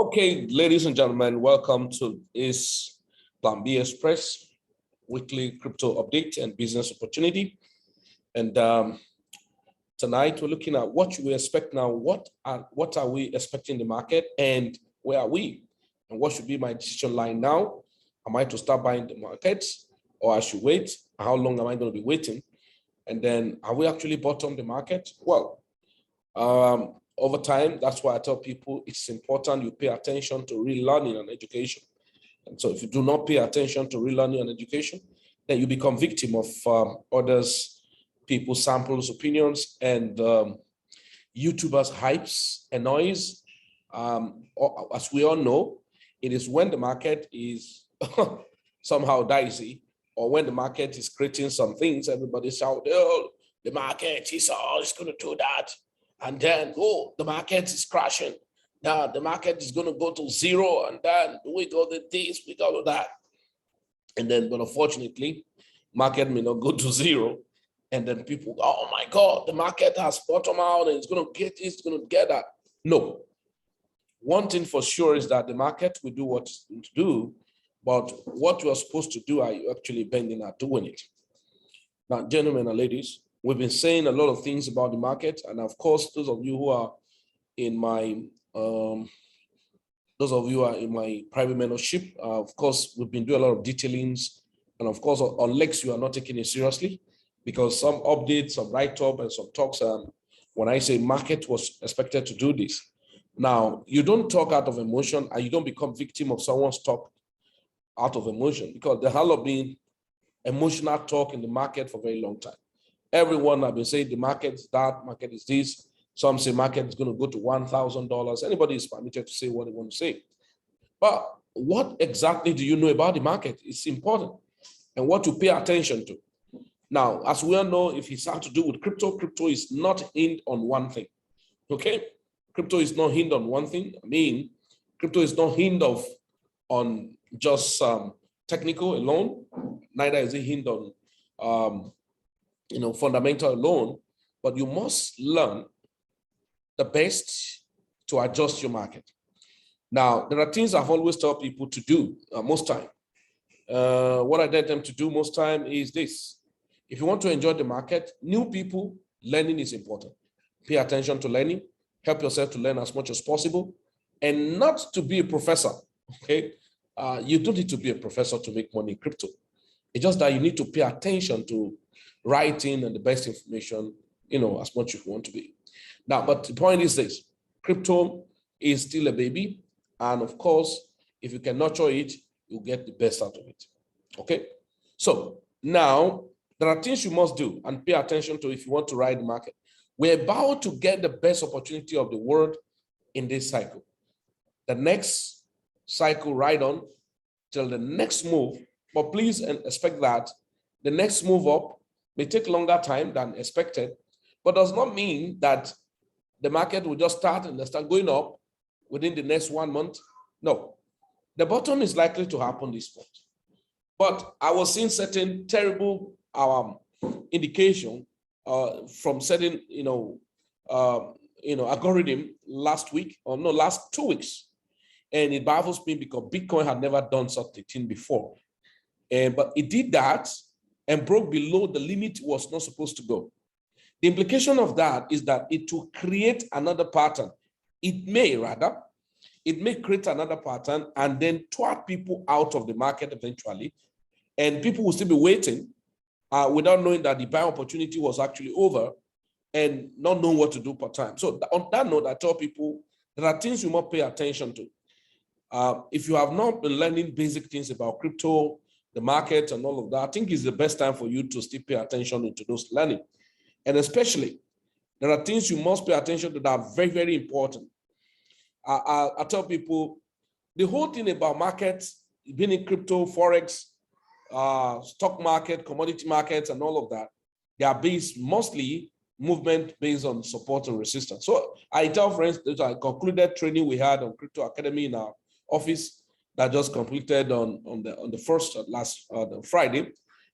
Okay, ladies and gentlemen, welcome to this Planbxpress weekly crypto update and business opportunity. And tonight we're looking at what we expect now. What are we expecting in the market, and where are we? And what should be my decision line now? Am I to start buying the markets, or I should wait? How long am I going to be waiting? And then, are we actually bottom the market? Well, over time, that's why I tell people it's important you pay attention to relearning and education. And so if you do not pay attention to relearning and education, then you become victim of others, people's samples, opinions, and YouTubers' hypes and noise. As we all know, it is when the market is somehow dicey, or when the market is creating some things, everybody shout, oh, the market is going to do that. And then, oh, the market is crashing. Now the market is going to go to zero, and then we got this, we got that. And then, but unfortunately, market may not go to zero. And then people, oh my God, the market has bottomed out and it's going to get this, it's going to get that. No. One thing for sure is that the market will do what it's going to do, but what you are supposed to do, are you actually bending at doing it? Now, gentlemen and ladies, we've been saying a lot of things about the market, and of course, those of you who are in my private mentorship, of course, we've been doing a lot of detailings, and of course, unless you are not taking it seriously, because some updates, some write-up, and some talks. When I say market was expected to do this, now you don't talk out of emotion, and you don't become victim of someone's talk out of emotion, because there has been emotional talk in the market for a very long time. Everyone have been saying the market is that, market is this. Some say market is going to go to $1,000. Anybody is permitted to say what they want to say. But what exactly do you know about the market? It's important, and what to pay attention to. Now, as we all know, if it's had to do with crypto, crypto is not hinged on one thing. Okay? Crypto is not hinged on one thing. I mean, crypto is not hinged on just technical alone. Neither is it hinged on fundamental alone, but you must learn the best to adjust your market. Now, there are things I've always told people to do most time. What I tell them to do most time is this. If you want to enjoy the market, new people, learning is important. Pay attention to learning, help yourself to learn as much as possible, and not to be a professor, okay? You don't need to be a professor to make money in crypto. It's just that you need to pay attention to writing and the best information, as much as you want to be. Now, but the point is this: crypto is still a baby. And of course, if you can nurture it, you'll get the best out of it. Okay. So now there are things you must do and pay attention to if you want to ride the market. We're about to get the best opportunity of the world in this cycle. The next cycle ride on till the next move, but please expect that the next move up may take longer time than expected, but does not mean that the market will just start and start going up within the next 1 month. No, the bottom is likely to happen this month. But I was seeing certain terrible indication from certain algorithm last 2 weeks, and it baffles me because Bitcoin had never done such a thing before, but it did that and broke below the limit it was not supposed to go. The implication of that is that it will create another pattern. It may create another pattern and then twat people out of the market eventually. And people will still be waiting without knowing that the buying opportunity was actually over and not knowing what to do per time. So on that note, I tell people there are things you must pay attention to. If you have not been learning basic things about crypto, the market and all of that, I think it's the best time for you to still pay attention to those learning. And especially, there are things you must pay attention to that are very, very important. I tell people, the whole thing about markets, being in crypto, Forex, stock market, commodity markets, and all of that, they are based mostly movement based on support and resistance. So I tell friends that I concluded training we had on Crypto Academy in our office that just completed on the first last Friday.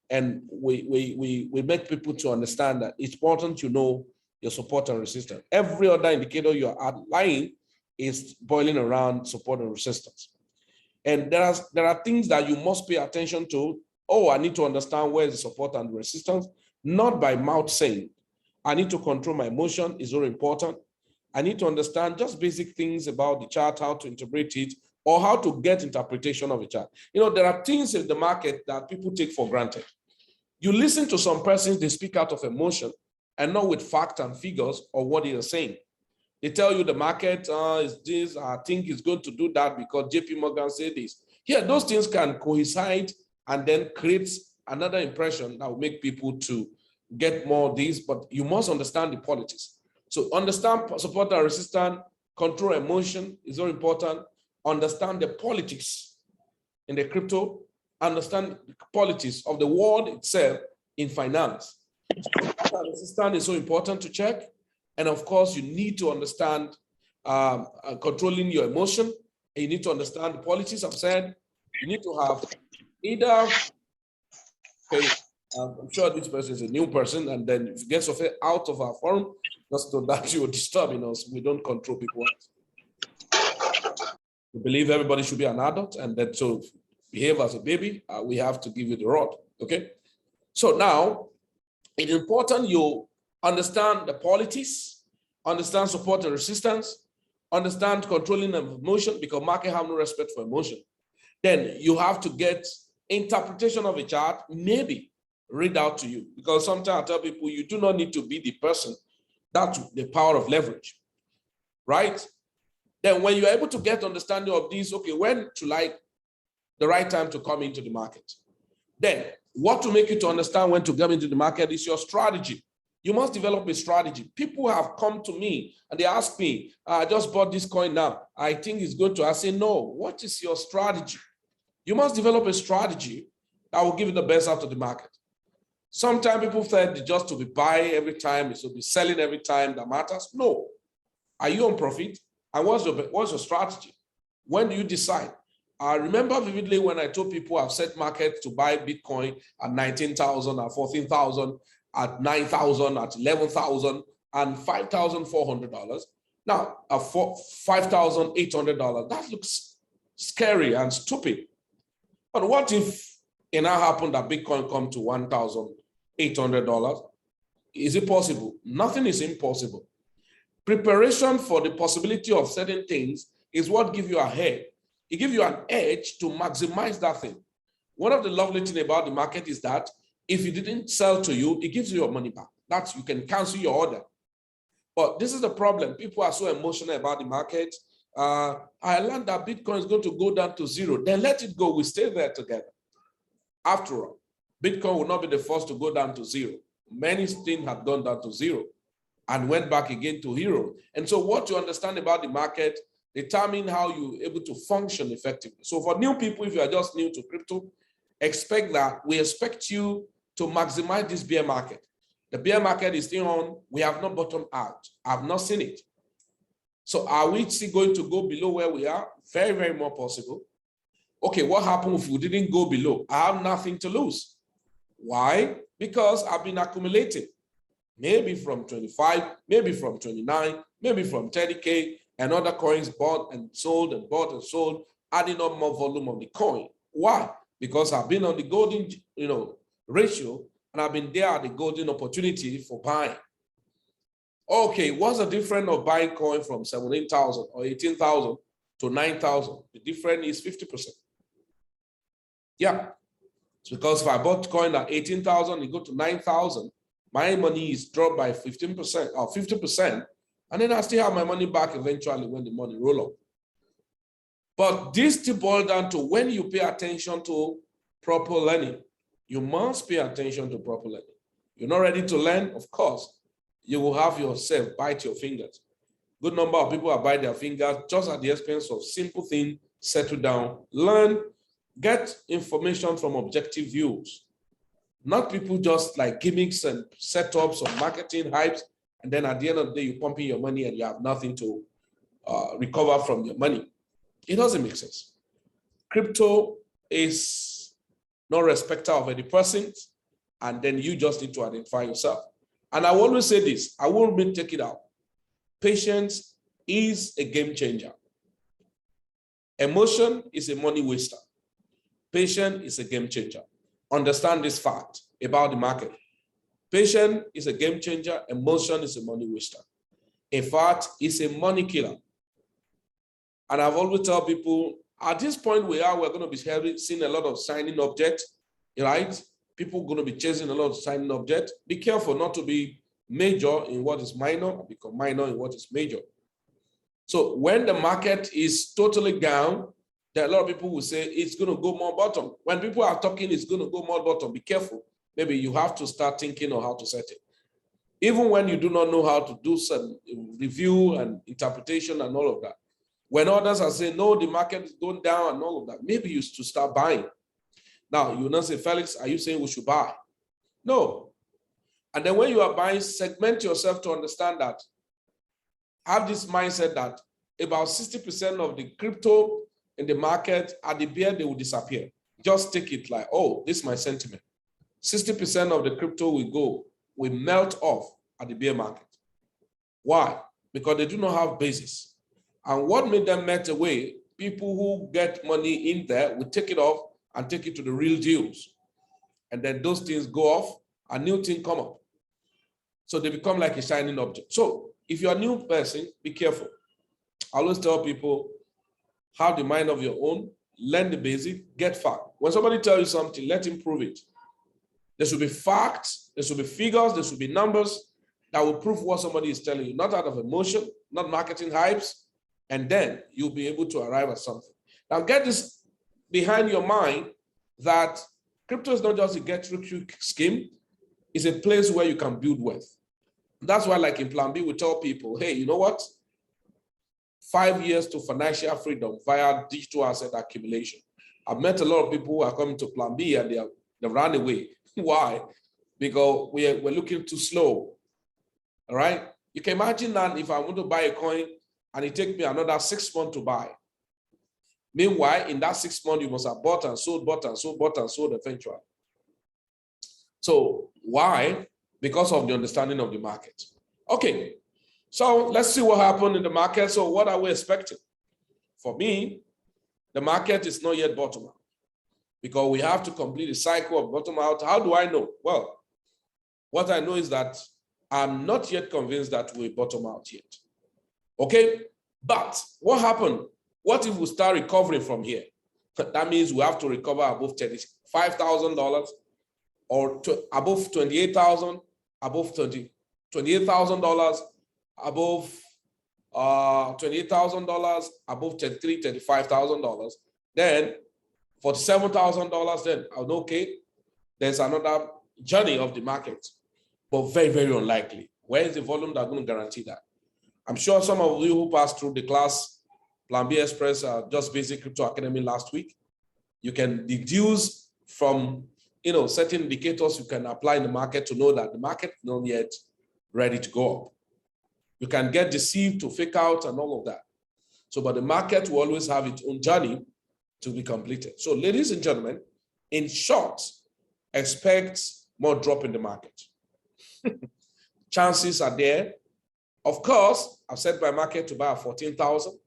And we make people to understand that it's important to know your support and resistance. Every other indicator you're outlying is boiling around support and resistance. And there are things that you must pay attention to. Oh, I need to understand where is the support and resistance, not by mouth saying. I need to control my emotion is very important. I need to understand just basic things about the chart, how to interpret it, or how to get interpretation of a chart. You know, there are things in the market that people take for granted. You listen to some persons, they speak out of emotion and not with fact and figures or what they are saying. They tell you the market is this, I think it's going to do that because JP Morgan said this. Yeah, those things can coincide and then create another impression that will make people to get more of these, but you must understand the politics. So understand support and resistance, control emotion is very important. Understand the politics in the crypto, understand the politics of the world itself in finance. Support and resistance is so important to check. And of course, you need to understand controlling your emotion. And you need to understand the politics I've said. You need to have either, okay, I'm sure this person is a new person, and then if it gets out of our forum, just so that you're disturbing us. We don't control people. We believe everybody should be an adult, and that to behave as a baby, we have to give you the rod, okay? So now, it's important you understand the politics, understand support and resistance, understand controlling of emotion, because market have no respect for emotion. Then you have to get interpretation of a chart, maybe read out to you, because sometimes I tell people you do not need to be the person. That's the power of leverage, right? Then when you're able to get understanding of these, okay, when to like the right time to come into the market. Then what to make you to understand when to come into the market is your strategy. You must develop a strategy. People have come to me and they ask me, I just bought this coin now. I think it's going to, I say, no, what is your strategy? You must develop a strategy that will give you the best out of the market. Sometimes people think just to be buying every time, it's to be selling every time that matters. No. Are you on profit? And what's your strategy? When do you decide? I remember vividly when I told people I've set market to buy Bitcoin at 19,000, at 14,000, at 9,000, at 11,000, and $5,400. Now, at $5,800, that looks scary and stupid. But what if it now happened that Bitcoin come to $1,800? Is it possible? Nothing is impossible. Preparation for the possibility of certain things is what gives you a head. It gives you an edge to maximize that thing. One of the lovely things about the market is that if it didn't sell to you, it gives you your money back. That's, you can cancel your order. But this is the problem. People are so emotional about the market. I learned that Bitcoin is going to go down to zero. Then let it go. We stay there together. After all, Bitcoin will not be the first to go down to zero. Many things have gone down to zero and went back again to hero. And so what you understand about the market determine how you're able to function effectively. So for new people, if you are just new to crypto, expect that we expect you to maximize this bear market. The bear market is still on. We have not bottomed out. I've not seen it. So are we still going to go below where we are? Very, very more possible. Okay, what happens if we didn't go below? I have nothing to lose. Why? Because I've been accumulating. Maybe from 25, maybe from 29, maybe from 30K, and other coins bought and sold and bought and sold, adding up more volume of the coin. Why? Because I've been on the golden, ratio, and I've been there at the golden opportunity for buying. Okay, what's the difference of buying coin from 17,000 or 18,000 to 9,000? The difference is 50%. Yeah, it's because if I bought coin at 18,000, it go to 9,000, my money is dropped by 15% or 50%, and then I still have my money back eventually when the money roll up. But this still boils down to when you pay attention to proper learning. You must pay attention to proper learning. You're not ready to learn, of course, you will have yourself bite your fingers. Good number of people are bite their fingers just at the expense of simple things. Settle down, learn, get information from objective views. Not people just like gimmicks and setups or marketing hypes, and then at the end of the day, you're pumping your money and you have nothing to recover from your money. It doesn't make sense. Crypto is no respecter of any person, and then you just need to identify yourself. And I will always say this, I won't take it out. Patience is a game changer. Emotion is a money waster. Patience is a game changer. Understand this fact about the market. Patience is a game changer. Emotion is a money waster. In fact, it's a money killer. And I've always tell people, at this point we're going to be seeing a lot of signing objects, right? People are going to be chasing a lot of signing objects. Be careful not to be major in what is minor, or become minor in what is major. So when the market is totally down, there are a lot of people who say it's going to go more bottom. When people are talking it's going to go more bottom, be careful. Maybe you have to start thinking on how to set it. Even when you do not know how to do some review and interpretation and all of that. When others are saying, no, the market is going down and all of that, maybe you should start buying. Now, you will not say, Felix, are you saying we should buy? No. And then when you are buying, segment yourself to understand that. Have this mindset that about 60% of the crypto in the market, at the bear, they will disappear. Just take it like, oh, this is my sentiment. 60% of the crypto will melt off at the bear market. Why? Because they do not have basis. And what made them melt away? People who get money in there will take it off and take it to the real deals. And then those things go off, a new thing come up. So they become like a shining object. So if you're a new person, be careful. I always tell people, have the mind of your own, learn the basic, get fact. When somebody tells you something, let him prove it. There should be facts, there should be figures, there should be numbers that will prove what somebody is telling you, not out of emotion, not marketing hypes, and then you'll be able to arrive at something. Now get this behind your mind that crypto is not just a get-rich-quick scheme, it's a place where you can build wealth. That's why, like in Plan B, we tell people, hey, you know what? 5 years to financial freedom via digital asset accumulation. I've met a lot of people who are coming to Plan B and they run away. Why? Because we're looking too slow. All right? You can imagine that if I want to buy a coin and it takes me another 6 months to buy. Meanwhile, in that 6 months, you must have bought and sold eventually. So why? Because of the understanding of the market. Okay, so let's see what happened in the market. So what are we expecting? For me, the market is not yet bottom out because we have to complete the cycle of bottom out. How do I know? Well, what I know is that I'm not yet convinced that we bottom out yet. Okay, but what happened? What if we start recovering from here? That means we have to recover above $35,000 or above $28,000, above $28,000, above $28,000, above $33,000, $35,000, then $47,000, then okay, there's another journey of the market, but very, very unlikely. Where is the volume that's going to guarantee that? I'm sure some of you who passed through the class, Planbxpress, just basic crypto academy last week, you can deduce from certain indicators you can apply in the market to know that the market is not yet ready to go up. You can get deceived to fake out and all of that. So, but the market will always have its own journey to be completed. So, ladies and gentlemen, in short, expect more drop in the market. Chances are there. Of course, I've set my market to buy at 14,000.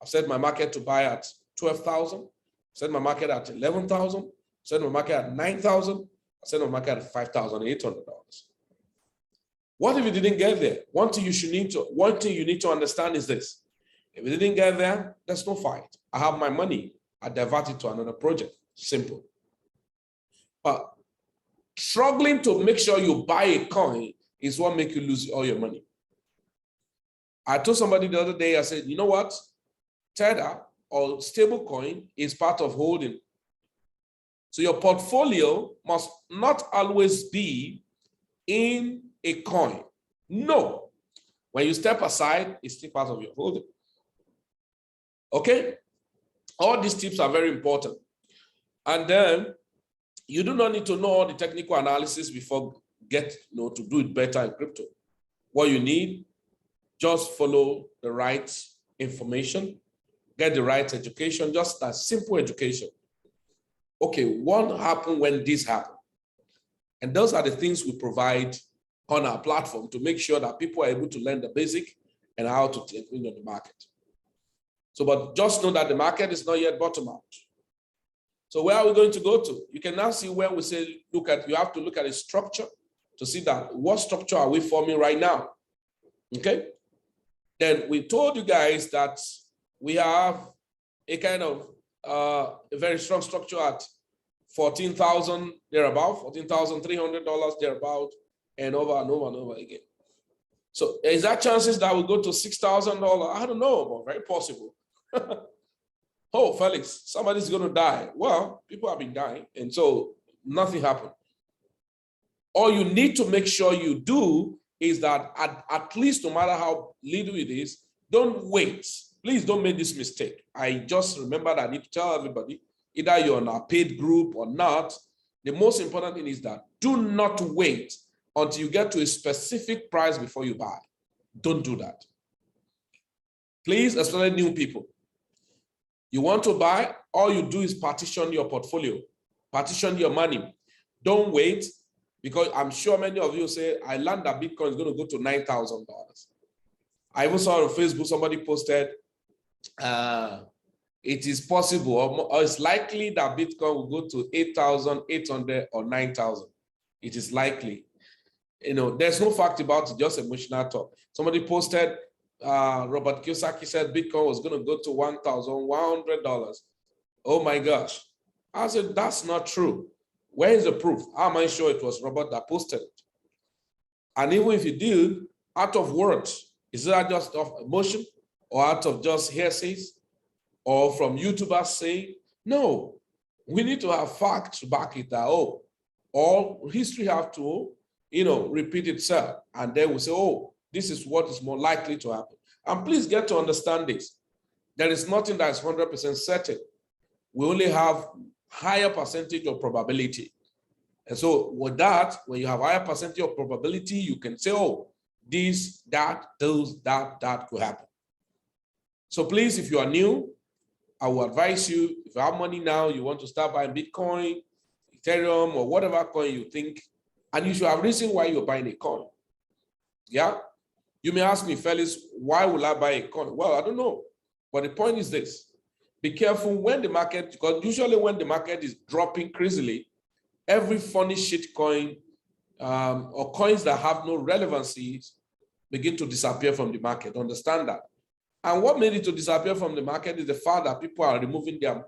I've set my market to buy at 12,000. I've set my market at 11,000. I've set my market at 9,000. I've set my market at $5,800. What if you didn't get there? One thing you need to understand is this. If you didn't get there, there's no fight. I have my money. I divert it to another project. Simple. But struggling to make sure you buy a coin is what makes you lose all your money. I told somebody the other day, I said, you know what? Tether or stable coin is part of holding. So your portfolio must not always be in a coin. No. When you step aside, it's still part of your holding. Okay? All these tips are very important. And then you do not need to know all the technical analysis before to do it better in crypto. What you need, just follow the right information, get the right education, just that simple education. Okay, what happened when this happened? And those are the things we provide on our platform to make sure that people are able to learn the basic and how to take the market. So, but just know that the market is not yet bottom out. So where are we going to go to? You can now see where we say, you have to look at a structure to see that what structure are we forming right now, okay? Then we told you guys that we have a kind of a very strong structure at $14,000 thereabout, $14,300 thereabout, and over and over and over again. So is there chances that we go to $6,000? I don't know, but very possible. Oh, Felix, somebody's going to die. Well, people have been dying, and so nothing happened. All you need to make sure you do is that at least, no matter how little it is, don't wait. Please don't make this mistake. I just remember that I need to tell everybody, either you're on a paid group or not, the most important thing is that do not wait until you get to a specific price before you buy. Don't do that. Please, especially new people. You want to buy, all you do is partition your portfolio, partition your money. Don't wait, because I'm sure many of you say, I learned that Bitcoin is going to go to $9,000. I even saw on Facebook, somebody posted, it is possible, or it's likely that Bitcoin will go to 8,800 or 9,000. It is likely. You know, there's no fact about it, just emotional talk. Somebody posted, Robert Kiyosaki said Bitcoin was going to go to $1,100. Oh my gosh. I said, that's not true. Where is the proof? How am I sure it was Robert that posted it? And even if you did, out of words, is that just of emotion or out of just hearsays or from YouTubers saying? No, we need to have facts to back it up. Oh, all history have to, repeat itself. And then we say, oh, this is what is more likely to happen. And please get to understand this. There is nothing that is 100% certain. We only have higher percentage of probability. And so with that, when you have higher percentage of probability, you can say, oh, this, that, those, that could happen. So please, if you are new, I will advise you, if you have money now, you want to start buying Bitcoin, Ethereum, or whatever coin you think, and you should have reason why you're buying a coin. Yeah? You may ask me, Felix, why will I buy a coin? Well, I don't know. But the point is this. Be careful when the market, because usually when the market is dropping crazily, every funny shit coin or coins that have no relevancy begin to disappear from the market. Understand that. And what made it to disappear from the market is the fact that people are removing their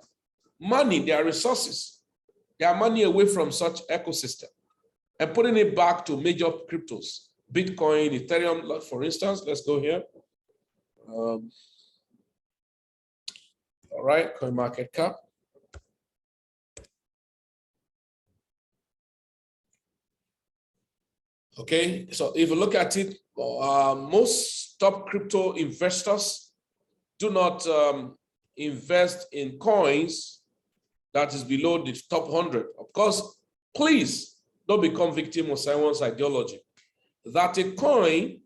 money, their resources, their money away from such ecosystem and putting it back to major cryptos, Bitcoin, Ethereum, for instance. Let's go here. All right, coin market cap. Okay, so if you look at it, most top crypto investors do not invest in coins that is below the top 100. Of course, please don't become victim of someone's ideology. That a coin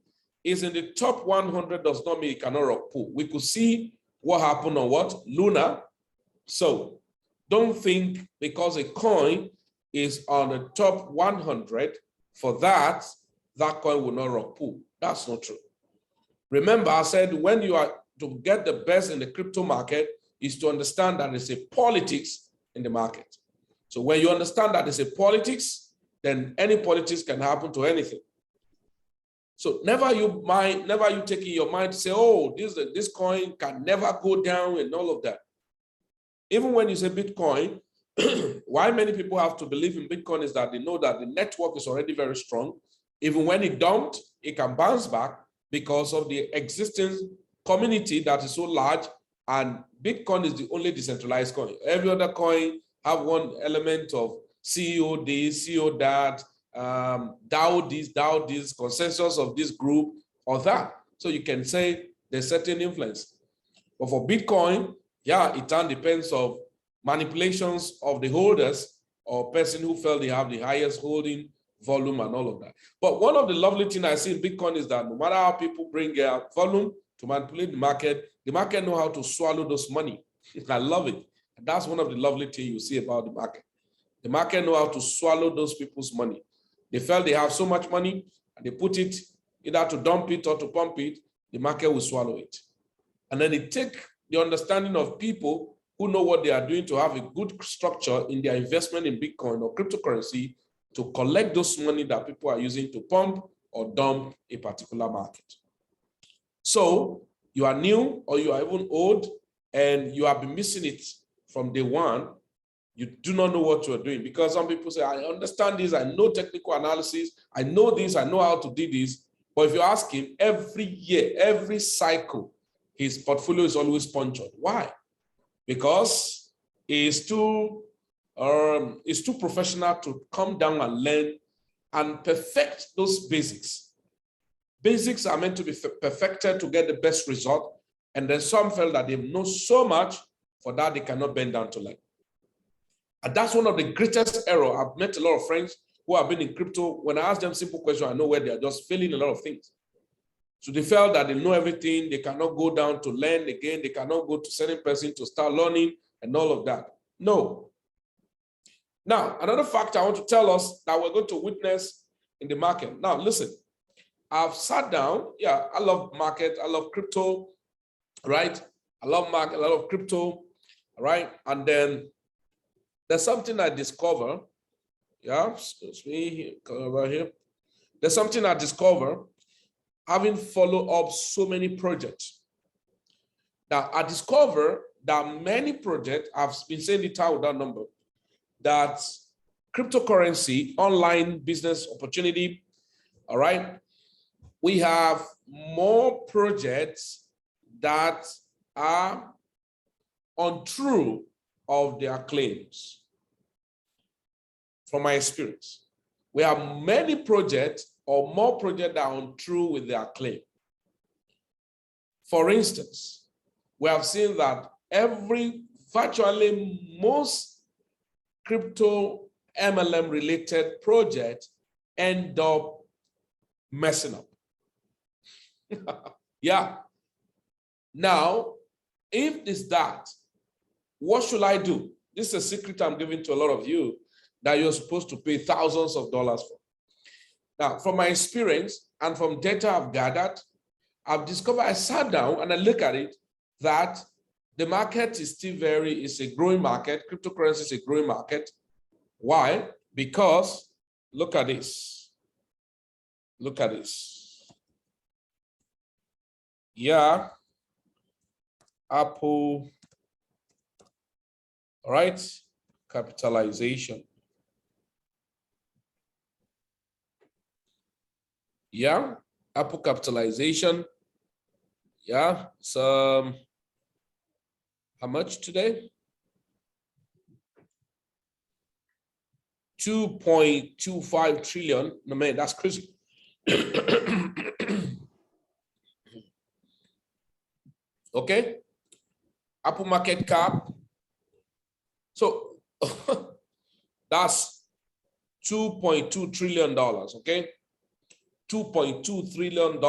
is in the top 100 does not mean it cannot rock pool. We could see what happened on what? Luna. So don't think because a coin is on the top 100, for that coin will not rock pool. That's not true. Remember, I said when you are to get the best in the crypto market is to understand that there's a politics in the market. So when you understand that there's a politics, then any politics can happen to anything. So never you take in your mind to say, oh, this coin can never go down and all of that. Even when you say Bitcoin, why many people have to believe in Bitcoin is that they know that the network is already very strong. Even when it dumped, it can bounce back because of the existing community that is so large, and Bitcoin is the only decentralized coin. Every other coin have one element of CEO this, CEO that, DAO this, consensus of this group or that. So you can say there's certain influence. But for Bitcoin, yeah, it depends on manipulations of the holders or person who felt they have the highest holding volume and all of that. But one of the lovely things I see in Bitcoin is that no matter how people bring volume to manipulate the market know how to swallow those money. I love it. And that's one of the lovely things you see about the market. The market know how to swallow those people's money. They felt they have so much money and they put it either to dump it or to pump it. the market will swallow it. And then it takes the understanding of people who know what they are doing to have a good structure in their investment in Bitcoin or cryptocurrency to collect those money that people are using to pump or dump a particular market. So you are new or you are even old and you have been missing it from day one. You do not know what you are doing, because some people say, I understand this, I know technical analysis, I know this, I know how to do this. But if you ask him, every year, every cycle, his portfolio is always punctured. Why? Because it's too professional to come down and learn and perfect those basics. Basics are meant to be perfected to get the best result. And then some felt that they know so much, for that they cannot bend down to learn. And that's one of the greatest errors. I've met a lot of friends who have been in crypto. When I ask them simple questions, I know where they are just failing a lot of things. So they felt that they know everything. They cannot go down to learn again. They cannot go to certain person to start learning and all of that. No. Now, another factor I want to tell us that we're going to witness in the market. Now, listen, I've sat down. Yeah, I love market. I love crypto, right? I love market. I love crypto, right? And then there's something I discover. Yeah, excuse me, come over here. There's something I discover having followed up so many projects. Now, I discover that many projects, I've been saying the time with that number, that cryptocurrency, online business opportunity, all right, we have more projects that are untrue of their claims. From my experience, we have many projects or more projects that are untrue with their claim. For instance, we have seen that virtually most crypto MLM related projects end up messing up. Yeah. Now, if it's that, what should I do? This is a secret I'm giving to a lot of you that you're supposed to pay thousands of dollars for. Now, from my experience and from data I've gathered, I've discovered, I sat down and I look at it, that the market is still it's a growing market. Cryptocurrency is a growing market. Why? Because look at this. Look at this. Yeah. Apple, all right, capitalization. Yeah, Apple capitalization. Yeah, so how much today? 2.25 trillion. No, man, that's crazy. Okay, Apple market cap. So that's $2.2 trillion, okay? $2.2 trillion.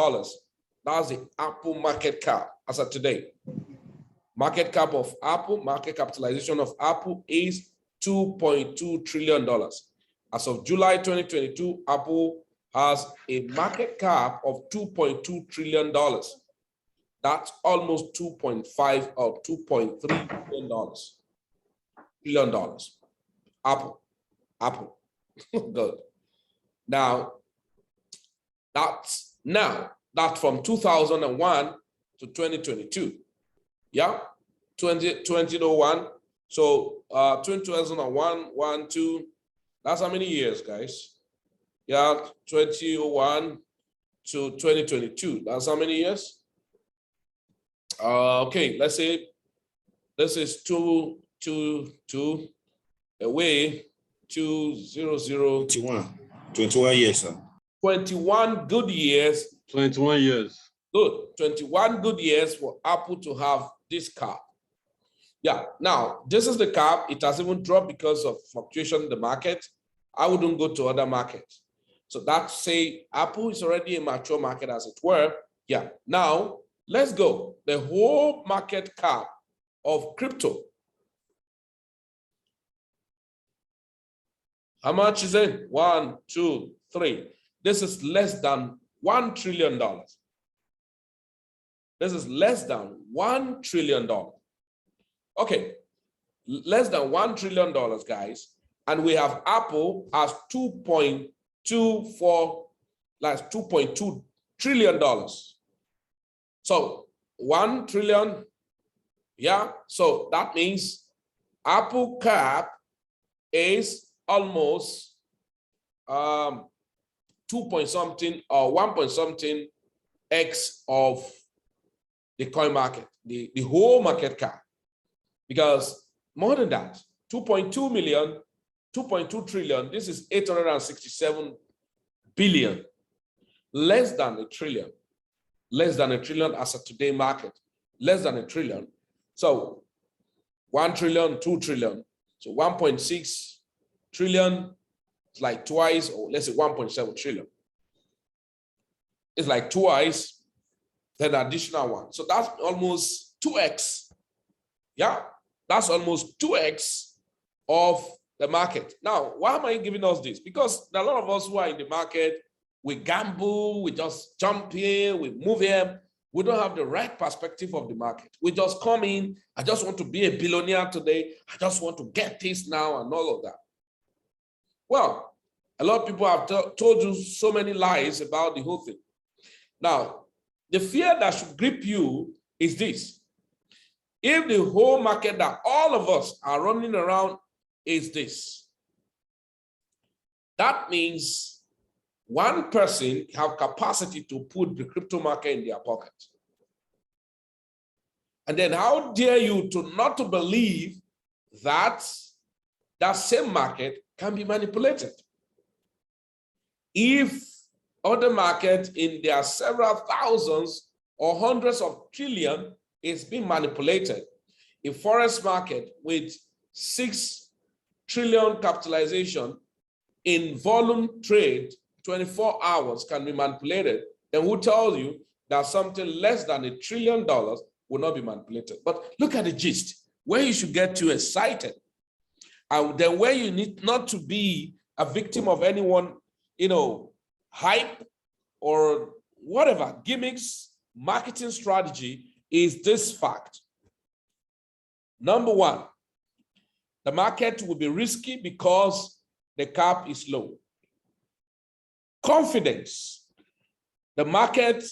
That's the Apple market cap as of today. Market cap of Apple, market capitalization of Apple is $2.2 trillion. As of July 2022, Apple has a market cap of $2.2 trillion. That's almost 2.5 or $2.3 billion. Apple. Good. Now, that's from 2001 to 2022. Yeah, 2001. So 2001, 1, 2. That's how many years, guys? Yeah, 2001 to 2022. That's how many years? Okay, let's say this is 2 away 200 21 years, sir. 21 good years. 21 years. Good. 21 good years for Apple to have this cap. Yeah. Now, this is the cap. It has even dropped because of fluctuation in the market. I wouldn't go to other markets. So that's say Apple is already a mature market, as it were. Yeah. Now, let's go. The whole market cap of crypto. How much is it? 1, 2, 3. This is less than $1 trillion. This is less than $1 trillion. Okay, less than $1 trillion, guys. And we have Apple as 2.24, that's $2.2 trillion. So 1 trillion, yeah. So that means Apple cap is almost 2 point something or 1 point something X of the coin market, the whole market cap. Because more than that, 2.2 million, 2.2 trillion, this is 867 billion, less than a trillion as a today market, less than a trillion. So 1 trillion, 2 trillion, so 1.6 trillion, it's like twice, or let's say 1.7 trillion. It's like twice, then additional one. So that's almost 2x. Yeah, that's almost 2x of the market. Now, why am I giving us this? Because there are a lot of us who are in the market, we gamble, we just jump here, we move here. We don't have the right perspective of the market. We just come in, I just want to be a billionaire today. I just want to get this now and all of that. Well, a lot of people have told you so many lies about the whole thing. Now, the fear that should grip you is this. If the whole market that all of us are running around is this, that means one person have capacity to put the crypto market in their pocket. And then how dare you to not to believe that that same market can be manipulated? If other market in their several thousands or hundreds of trillion is being manipulated, a forex market with 6 trillion capitalization in volume trade, 24 hours can be manipulated, then who tells you that something less than $1 trillion will not be manipulated? But look at the gist, where you should get too excited, and then where you need not to be a victim of anyone, hype or whatever, gimmicks, marketing strategy, is this fact. Number one, the market will be risky because the cap is low. Confidence, the market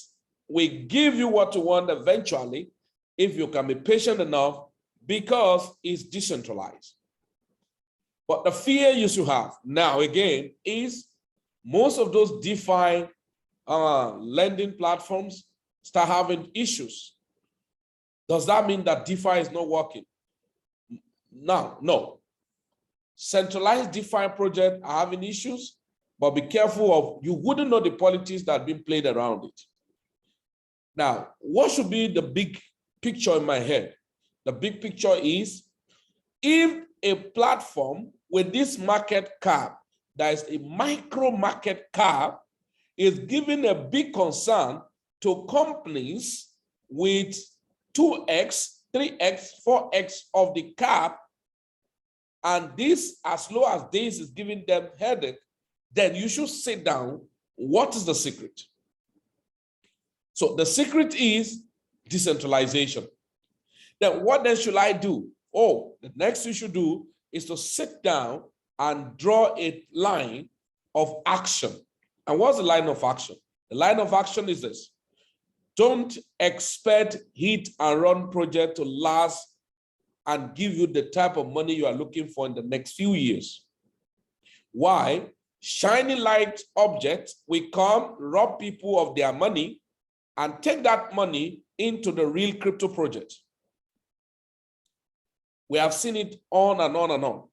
will give you what you want eventually if you can be patient enough because it's decentralized. But the fear you should have now again is most of those DeFi lending platforms start having issues. Does that mean that DeFi is not working? No. Centralized DeFi projects are having issues, but be careful of, you wouldn't know the politics that have been played around it. Now, what should be the big picture in my head? The big picture is, if a platform with this market cap, that is a micro market cap, is giving a big concern to companies with 2x, 3x, 4x of the cap, and this, as low as this, is giving them headache, then you should sit down. What is the secret? So the secret is decentralization. Then what then should I do? Oh, the next you should do is to sit down and draw a line of action. And what's the line of action? The line of action is this. Don't expect hit and run project to last and give you the type of money you are looking for in the next few years. Why? Shiny light objects will come, rob people of their money, and take that money into the real crypto project. We have seen it on and on and on.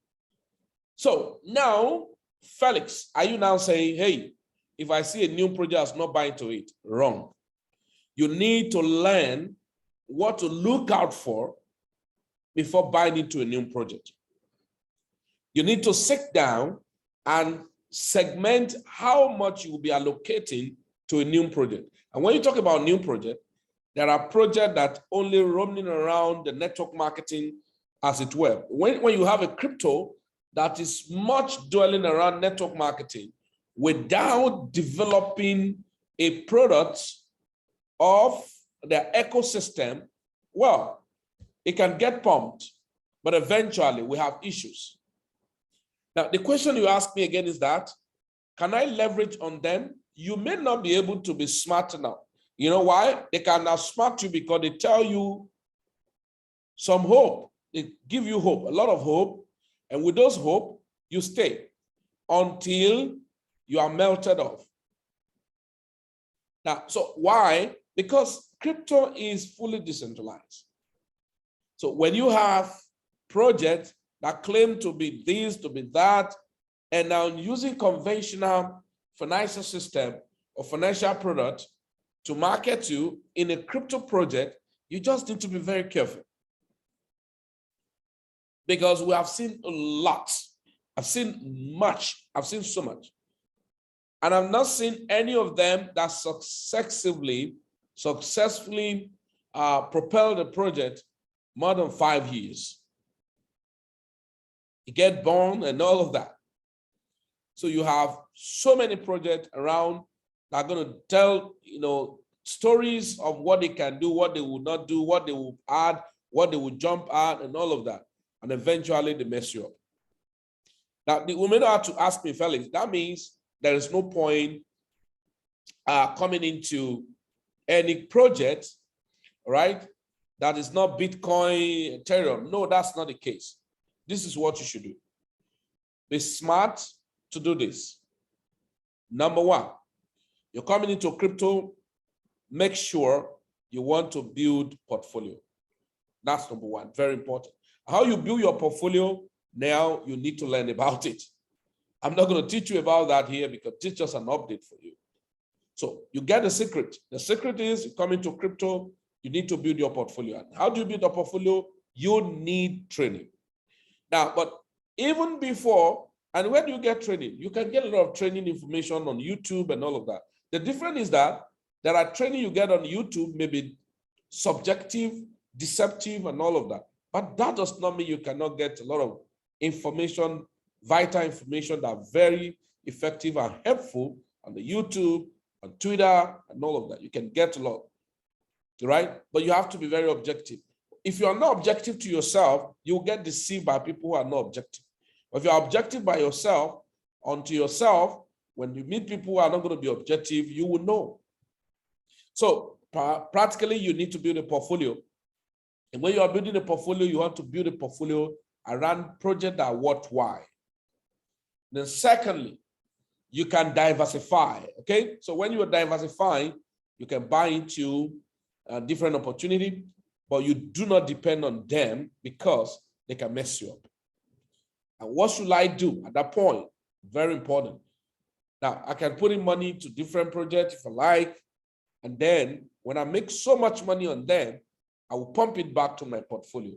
So now, Felix, are you now saying, hey, if I see a new project, I'm not buying to it? Wrong. You need to learn what to look out for before buying into a new project. You need to sit down and segment how much you will be allocating to a new project. And when you talk about new project, there are projects that only roaming around the network marketing, as it were. When you have a crypto that is much dwelling around network marketing without developing a product of their ecosystem, well, it can get pumped, but eventually we have issues. Now, the question you ask me again is that, can I leverage on them? You may not be able to be smart enough. You know why? They can outsmart you because they tell you some hope. They give you hope, a lot of hope. And with those hope, you stay until you are melted off. Now, so why? Because crypto is fully decentralized. So when you have projects that claim to be this, to be that, and now using conventional financial system or financial product to market you in a crypto project, you just need to be very careful. Because we have seen a lot. I've seen much. I've seen so much. And I've not seen any of them that successfully propelled the project more than 5 years. You get born and all of that. So you have so many projects around that are going to tell, stories of what they can do, what they will not do, what they will add, what they will jump at, and all of that. And eventually they mess you up. Now, the women have to ask me, Felix, that means there is no point coming into any project, right, that is not Bitcoin, Ethereum. No, that's not the case. This is what you should do. Be smart to do this. Number one, you're coming into crypto, make sure you want to build portfolio. That's number one, very important. How you build your portfolio, now you need to learn about it. I'm not going to teach you about that here because it's just an update for you. So you get the secret. The secret is you come into crypto, you need to build your portfolio. And how do you build a portfolio? You need training. Now, but even before, and where do you get training? You can get a lot of training information on YouTube and all of that. The difference is that there are training you get on YouTube, maybe subjective, deceptive, and all of that. But that does not mean you cannot get a lot of information, vital information that are very effective and helpful on the YouTube, on Twitter, and all of that. You can get a lot, right? But you have to be very objective. If you are not objective to yourself, you'll get deceived by people who are not objective. But if you are objective by yourself, onto yourself, when you meet people who are not going to be objective, you will know. So practically, you need to build a portfolio. And when you are building a portfolio, you want to build a portfolio around projects that are worthwhile. Then secondly, you can diversify, okay? So when you are diversifying, you can buy into different opportunity, but you do not depend on them because they can mess you up. And what should I do at that point? Very important. Now, I can put in money to different projects if I like, and then when I make so much money on them, I will pump it back to my portfolio.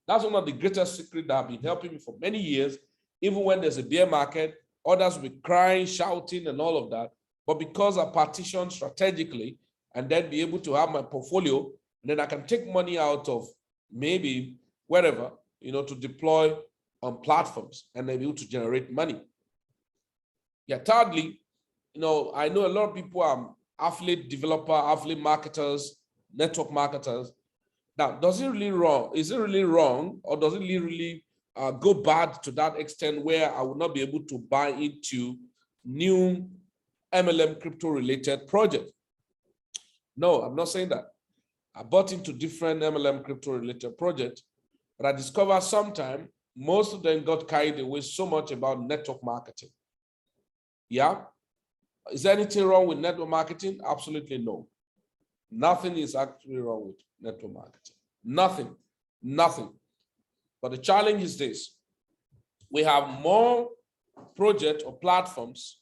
That's one of the greatest secrets that have been helping me for many years. Even when there's a bear market, others will be crying, shouting, and all of that. But because I partition strategically and then be able to have my portfolio, and then I can take money out of maybe wherever, to deploy on platforms and then be able to generate money. Yeah, thirdly, I know a lot of people are affiliate developer, affiliate marketers, network marketers. Now, is it really wrong, or does it really go bad to that extent where I will not be able to buy into new MLM crypto related projects? No, I'm not saying that. I bought into different MLM crypto related projects, but I discovered sometime most of them got carried away so much about network marketing. Yeah. Is there anything wrong with network marketing? Absolutely no. Nothing is actually wrong with network marketing. Nothing. But the challenge is this. We have more projects or platforms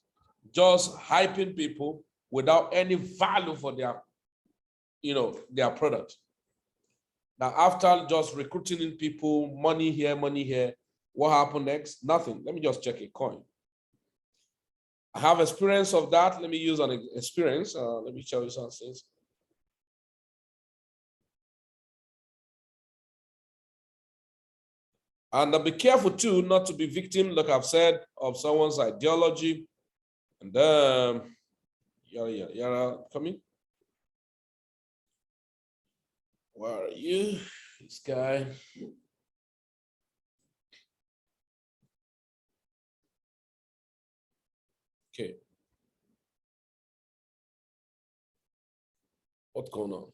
just hyping people without any value for their product. Now, after just recruiting in people, money here, what happened next? Nothing. Let me just check a coin. I have experience of that. Let me use an experience. Let me show you something. And be careful too, not to be victim, like I've said, of someone's ideology. And coming. Where are you? This guy. Okay. What's going on?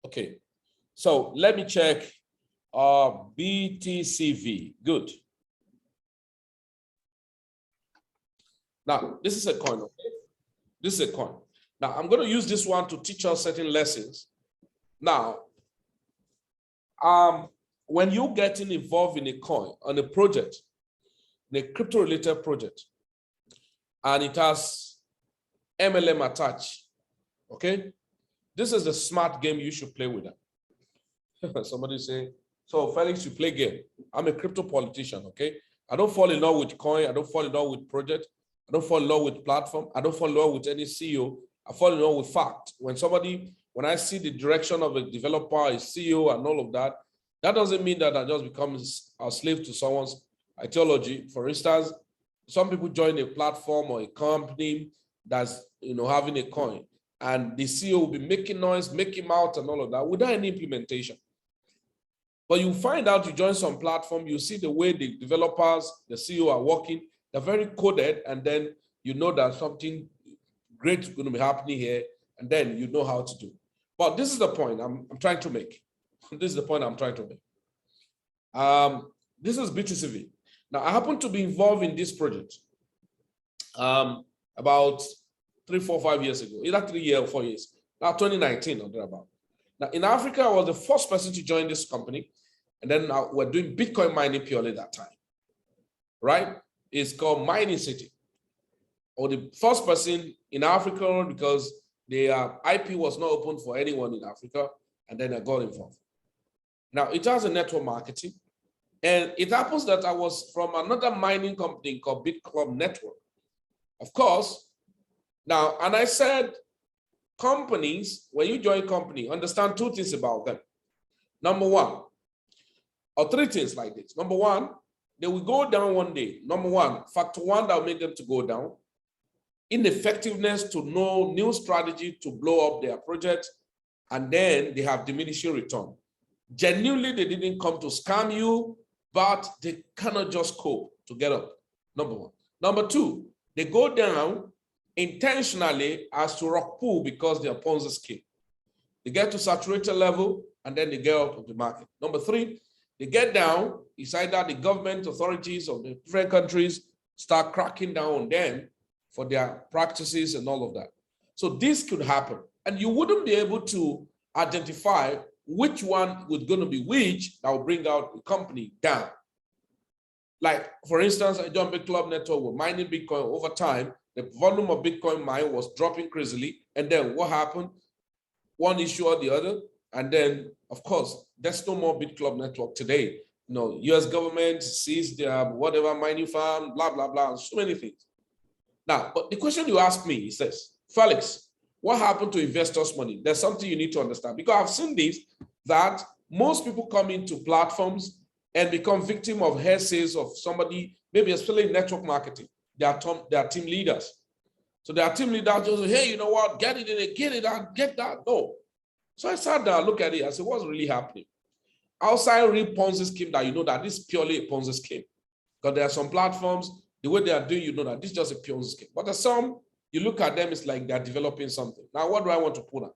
Okay. So let me check BTCV. Good. Now, this is a coin, okay? This is a coin. Now, I'm going to use this one to teach us certain lessons. Now, when you're getting involved in a coin, on a project, in a crypto-related project, and it has MLM attached, okay? This is the smart game you should play with that. Somebody say, so Felix, you play game. I'm a crypto politician, okay? I don't fall in love with coin. I don't fall in love with project. I don't fall in love with platform. I don't fall in love with any CEO. I fall in love with fact. When I see the direction of a developer, a CEO, and all of that, that doesn't mean that I just become a slave to someone's ideology. For instance, some people join a platform or a company that's having a coin, and the CEO will be making noise, making mouth, and all of that without any implementation. But you find out, you join some platform, you see the way the developers, the CEO are working, they're very coded, and then you know that something great is going to be happening here, and then you know how to do. But this is the point I'm trying to make. This is the point I'm trying to make. This is BTCV. Now, I happen to be involved in this project about 3, 4, 5 years ago, either 3 years or 4 years. Now, 2019 or thereabout. Now, in Africa, I was the first person to join this company. And then we're doing Bitcoin mining purely that time, right? It's called Mining City. Or the first person in Africa, because the IP was not open for anyone in Africa. And then I got involved. Now, it has a network marketing. And it happens that I was from another mining company called BitClub Network. Of course, now, and I said, companies, when you join company, understand 2 things about them. Number one, or 3 things like this. Number one, they will go down one day. Number one, factor one that will make them to go down. Ineffectiveness to know new strategy to blow up their project. And then they have diminishing return. Genuinely, they didn't come to scam you, but they cannot just cope to get up. Number one. Number two, they go down intentionally as to rock pool because they are Ponzi scheme. They get to saturated level and then they get out of the market. Number three, they get down, it's either the government authorities of the different countries start cracking down on them for their practices and all of that. So this could happen. And you wouldn't be able to identify which one was going to be which that will bring out the company down. Like, for instance, I joined BitClub Network with mining Bitcoin over time. The volume of Bitcoin mine was dropping crazily. And then what happened? One issue or the other. And then, of course, there's no more BitClub Network today. US government sees their whatever mining farm, blah, blah, blah, so many things. Now, but the question you ask me is this, Felix, what happened to investors' money? There's something you need to understand, because I've seen this, that most people come into platforms and become victim of hearsays of somebody, maybe especially in network marketing. They are team leaders. So their team leaders just say, hey, you know what, get it in it, get it out, get that. No. So I sat down, look at it, I said, what's really happening? Outside real Ponzi scheme that you know that this is purely a Ponzi scheme. Because there are some platforms, the way they are doing, you know that this is just a Ponzi scheme. But there's some, you look at them, it's like they're developing something. Now, what do I want to put on?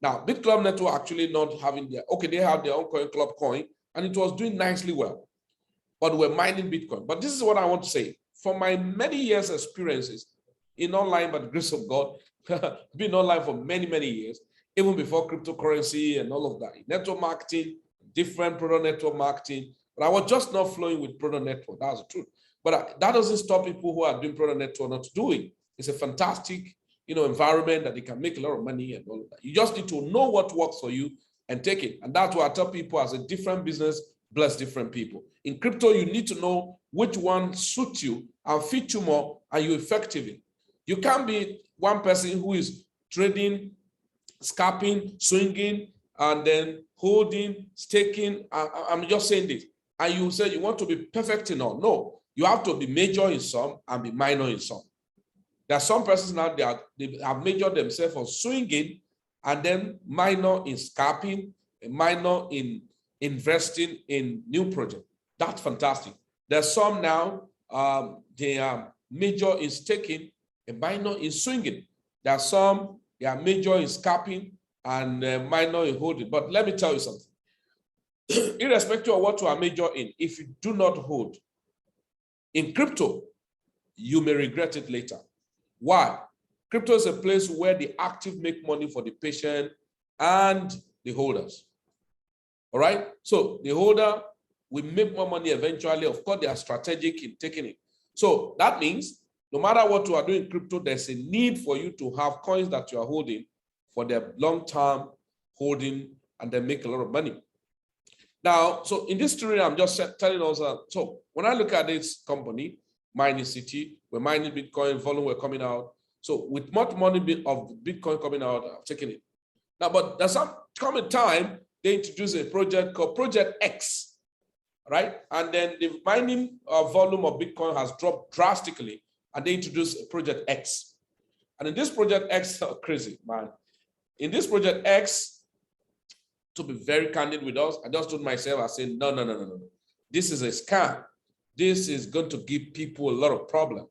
Now, BitClub Network actually not having their, okay, they have their own coin, Club Coin, and it was doing nicely well. But we're mining Bitcoin. But this is what I want to say. From my many years experiences in online, by the grace of God, been online for many, many years, even before cryptocurrency and all of that. Network marketing, different product network marketing. But I was just not flowing with product network. That's the truth. But that doesn't stop people who are doing product network not to do it. It's a fantastic, environment that they can make a lot of money and all of that. You just need to know what works for you and take it. And that's why I tell people, as a different business, bless different people. In crypto, you need to know which one suits you and fit you more, and you're effective in. You can't be one person who is trading, scalping, swinging, and then holding, staking. I'm just saying this. And you say you want to be perfect in all. No, you have to be major in some and be minor in some. There are some persons now, they have measured themselves on swinging and then minor in scalping, a minor in investing in new projects. That's fantastic. There are some now, they are major in staking, a minor in swinging. There are some, they are major in scalping and minor in holding. But let me tell you something. Irrespective of what you are major in, if you do not hold in crypto, you may regret it later. Why? Crypto is a place where the active make money for the patient and the holders. All right? So the holder will make more money eventually. Of course, they are strategic in taking it. So that means no matter what you are doing in crypto, there's a need for you to have coins that you are holding for their long-term holding and then make a lot of money. Now, so in this story, I'm just telling us, so when I look at this company, Mining City, we're mining Bitcoin, volume were coming out. So with much money of Bitcoin coming out, I've taken it. Now, but there's some coming time, they introduce a project called Project X, right? And then the mining volume of Bitcoin has dropped drastically, and they introduced Project X. And in this Project X, crazy, man. In this Project X, to be very candid with us, I just told myself, I said, no. This is a scam. This is going to give people a lot of problem,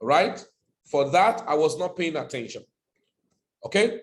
right? For that, I was not paying attention, okay?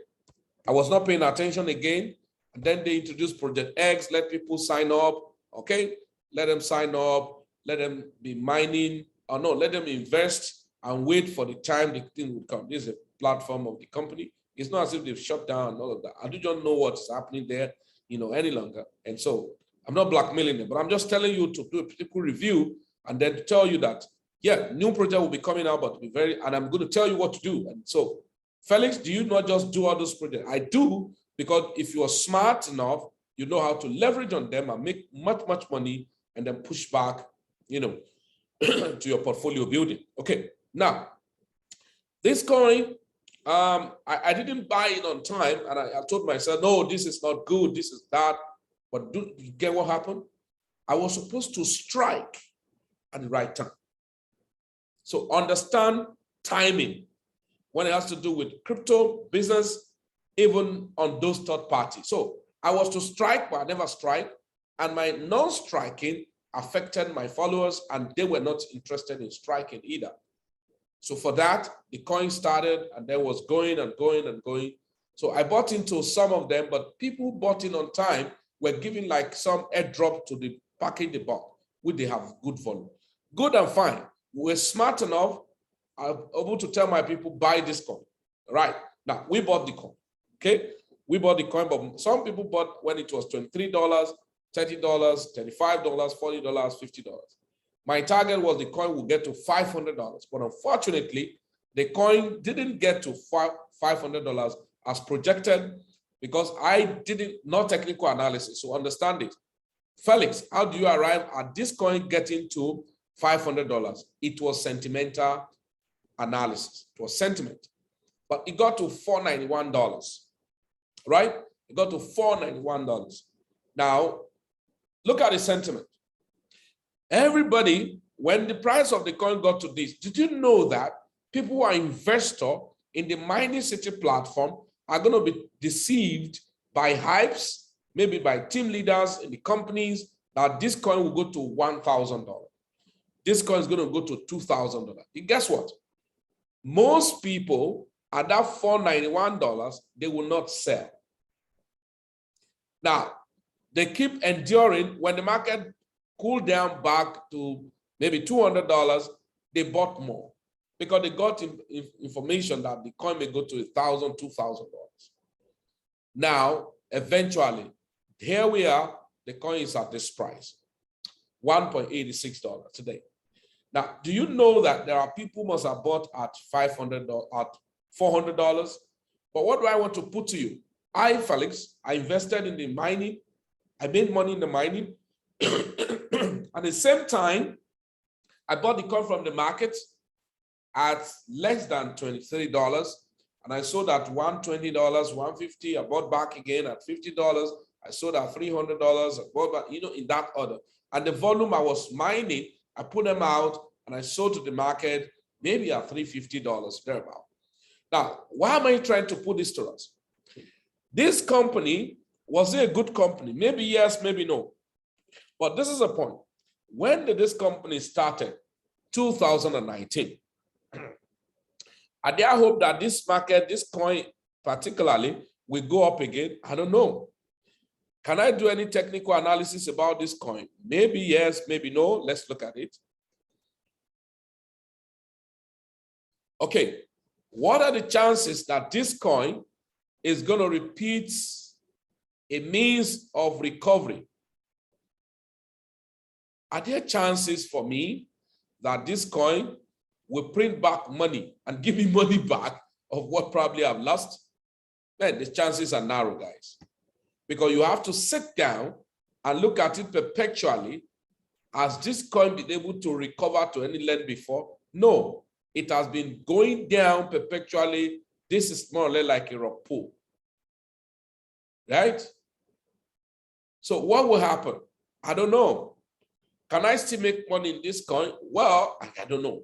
I was not paying attention again. And then they introduced Project X, let people sign up, okay? Let them sign up, let them be mining, or no, let them invest and wait for the time the thing will come. This is a platform of the company. It's not as if they've shut down all of that. I don't know what's happening there, any longer. And so I'm not blackmailing them, but I'm just telling you to do a critical review and then tell you that, yeah, new project will be coming out, but and I'm going to tell you what to do. And so, Felix, do you not just do all those projects? I do, because if you are smart enough, you know how to leverage on them and make much money and then push back, to your portfolio building. Okay, now, this coin, I didn't buy it on time, and I told myself, no, this is not good, this is that. But do you get what happened? I was supposed to strike at the right time. So understand timing when it has to do with crypto, business, even on those third parties. So I was to strike, but I never strike. And my non-striking affected my followers, and they were not interested in striking either. So for that, the coin started and then was going and going and going. So I bought into some of them, but people who bought in on time were giving like some airdrop to the package they bought, which they have good volume. Good and fine. We're smart enough, I'm able to tell my people, buy this coin. Right. Now, we bought the coin. Okay. We bought the coin, but some people bought when it was $23, $30, $35, $40, $50. My target was the coin will get to $500, but unfortunately, the coin didn't get to $500 as projected because I didn't, not technical analysis. So understand it. Felix, how do you arrive at this coin getting to $500? It was sentimental analysis. It was sentiment, but it got to $491, right? It got to $491. Now, look at the sentiment. Everybody, when the price of the coin got to this, did you know that people who are investor in the Mining City platform are going to be deceived by hypes, maybe by team leaders in the companies, that this coin will go to $1,000. This coin is going to go to $2,000. And guess what? Most people at that $491, they will not sell. Now, they keep enduring. When the market cooled down back to maybe $200, they bought more because they got information that the coin may go to $1,000, $2,000. Now, eventually, here we are, the coin is at this price, $1.86 today. Now, do you know that there are people who must have bought at $500, at $400? But what do I want to put to you? I, Felix, I invested in the mining. I made money in the mining. At the same time, I bought the coin from the market at less than $23, and I sold at $120, $150. I bought back again at $50. I sold at $300. I bought back, in that order. And the volume I was mining, I put them out and I sold to the market maybe at $350 thereabout. Now, why am I trying to put this to us? This company, was it a good company? Maybe yes, maybe no. But this is the point. When did this company started? 2019. I dare hope that this market, this coin particularly, will go up again. I don't know. Can I do any technical analysis about this coin? Maybe yes, maybe no. Let's look at it. Okay, what are the chances that this coin is going to repeat a means of recovery? Are there chances for me that this coin will print back money and give me money back of what probably I've lost? Man, the chances are narrow, guys. Because you have to sit down and look at it perpetually. Has this coin been able to recover to any length before? No, it has been going down perpetually. This is more or less like a rock pool, right? So what will happen? I don't know. Can I still make money in this coin? Well, I don't know.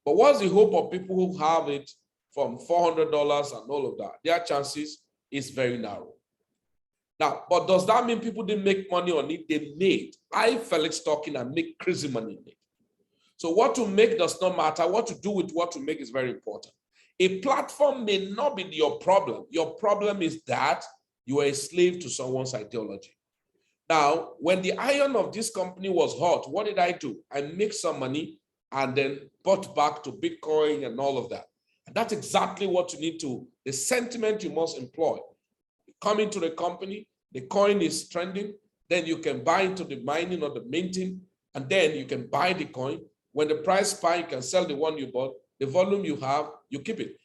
But what's the hope of people who have it from $400 and all of that? Their chances is very narrow. Now, but does that mean people didn't make money on it? They made. I, Felix, talking and make crazy money in it. So what to make does not matter. What to do with what to make is very important. A platform may not be your problem. Your problem is that you are a slave to someone's ideology. Now, when the iron of this company was hot, what did I do? I make some money and then bought back to Bitcoin and all of that. And that's exactly what you need to, the sentiment you must employ. Come into the company, the coin is trending, then you can buy into the mining or the minting, and then you can buy the coin. When the price spikes, you can sell the one you bought. The volume you have, you keep it.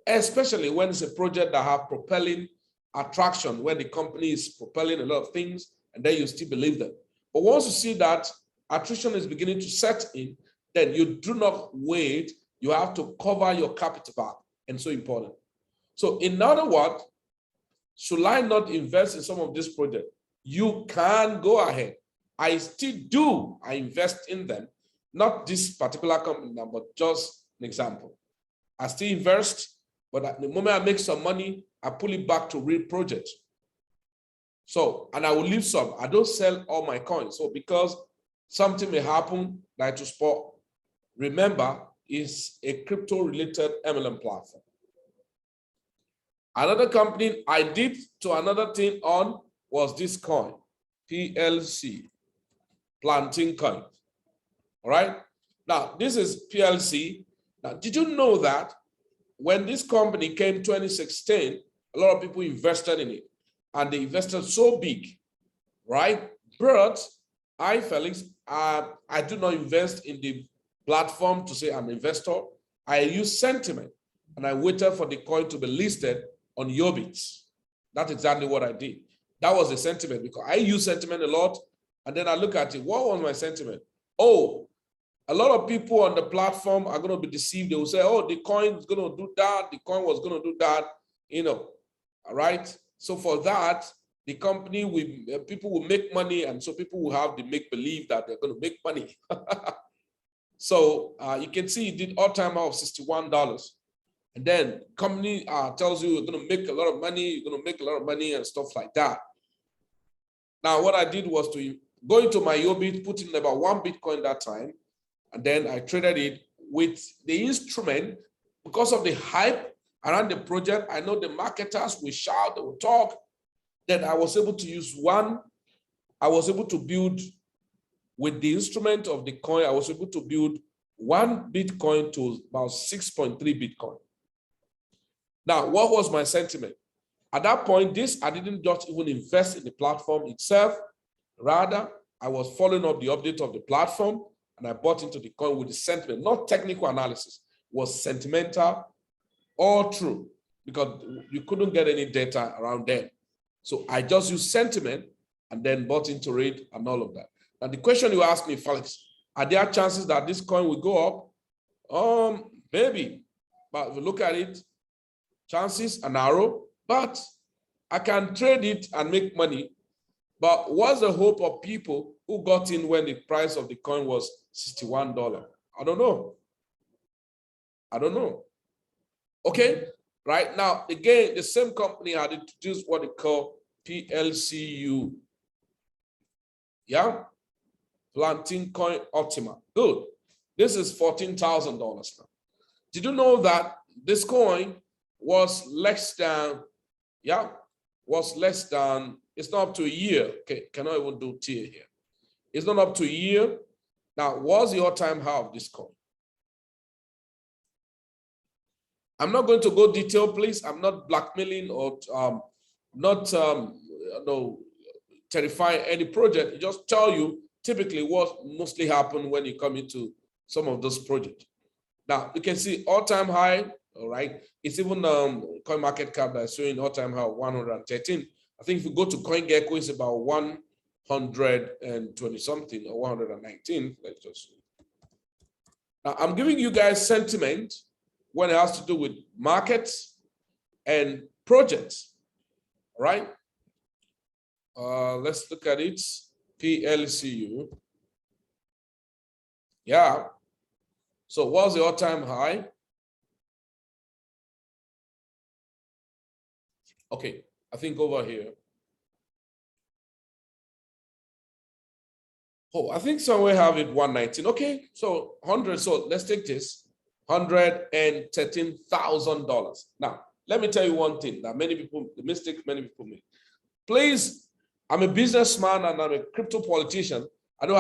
Especially when it's a project that have propelling attraction, where the company is propelling a lot of things, and then you still believe them. But once you see that attrition is beginning to set in, then you do not wait. You have to cover your capital back, and so important. So in other words, should I not invest in some of this project? You can go ahead. I still do. I invest in them. Not this particular company, but just an example. I still invest, but at the moment I make some money, I pull it back to real projects. So, and I will leave some. I don't sell all my coins. So because something may happen like to spot, remember, it's a crypto-related MLM platform. Another company I did to another thing on was this coin, PLC, planting coin. All right. Now, this is PLC. Now, did you know that when this company came 2016, a lot of people invested in it, and they invested so big, right? But I, Felix, I do not invest in the platform to say I'm an investor. I use sentiment, and I waited for the coin to be listed on Yobits. That's exactly what I did. That was the sentiment, because I use sentiment a lot, and then I look at it. What was my sentiment? Oh, a lot of people on the platform are going to be deceived. They will say, oh, the coin is going to do that. The coin was going to do that, you know, all right? So for that, the company, people will make money, and so people will have the make-believe that they're going to make money. So you can see it did all-time high of $61. And then company tells you you're going to make a lot of money, you're going to make a lot of money and stuff like that. Now, what I did was to go into my Yobit, put in about 1 Bitcoin that time, and then I traded it with the instrument. Because of the hype around the project, I know the marketers will shout, they will talk. Then I was able to use I was able to build with the instrument of the coin, I was able to build 1 Bitcoin to about 6.3 Bitcoin. Now, what was my sentiment? At that point, I didn't just even invest in the platform itself. Rather, I was following up the update of the platform, and I bought into the coin with the sentiment, not technical analysis, was sentimental, all true, because you couldn't get any data around then. So I just used sentiment and then bought into it and all of that. Now, the question you asked me, Felix, are there chances that this coin will go up? Maybe, but if you look at it, chances are narrow, but I can trade it and make money. But what's the hope of people who got in when the price of the coin was $61? I don't know. I don't know. Okay, right now, again, the same company had introduced what they call PLCU. Yeah, Planting Coin Optima. Good. This is $14,000 now. Did you know that this coin was less than, it's not up to a year. Okay, cannot even do tier here. It's not up to a year. Now, what's the all-time high of this coin? I'm not going to go detail, please. I'm not blackmailing or terrifying any project. Just tell you typically what mostly happen when you come into some of those projects. Now, you can see all-time high, all right? It's even coin market cap that's showing all-time high 113. I think if you go to CoinGecko, it's about 120 something or 119. Let's just see. Now, I'm giving you guys sentiment when it has to do with markets and projects, all right? Let's look at it. PLCU. Yeah. So what's the all-time high? Okay, I think over here. Oh, I think somewhere have it 119. Okay, so 100. So let's take this. $113,000. Now, let me tell you one thing that the mistake many people make. Please, I'm a businessman and I'm a crypto politician. I don't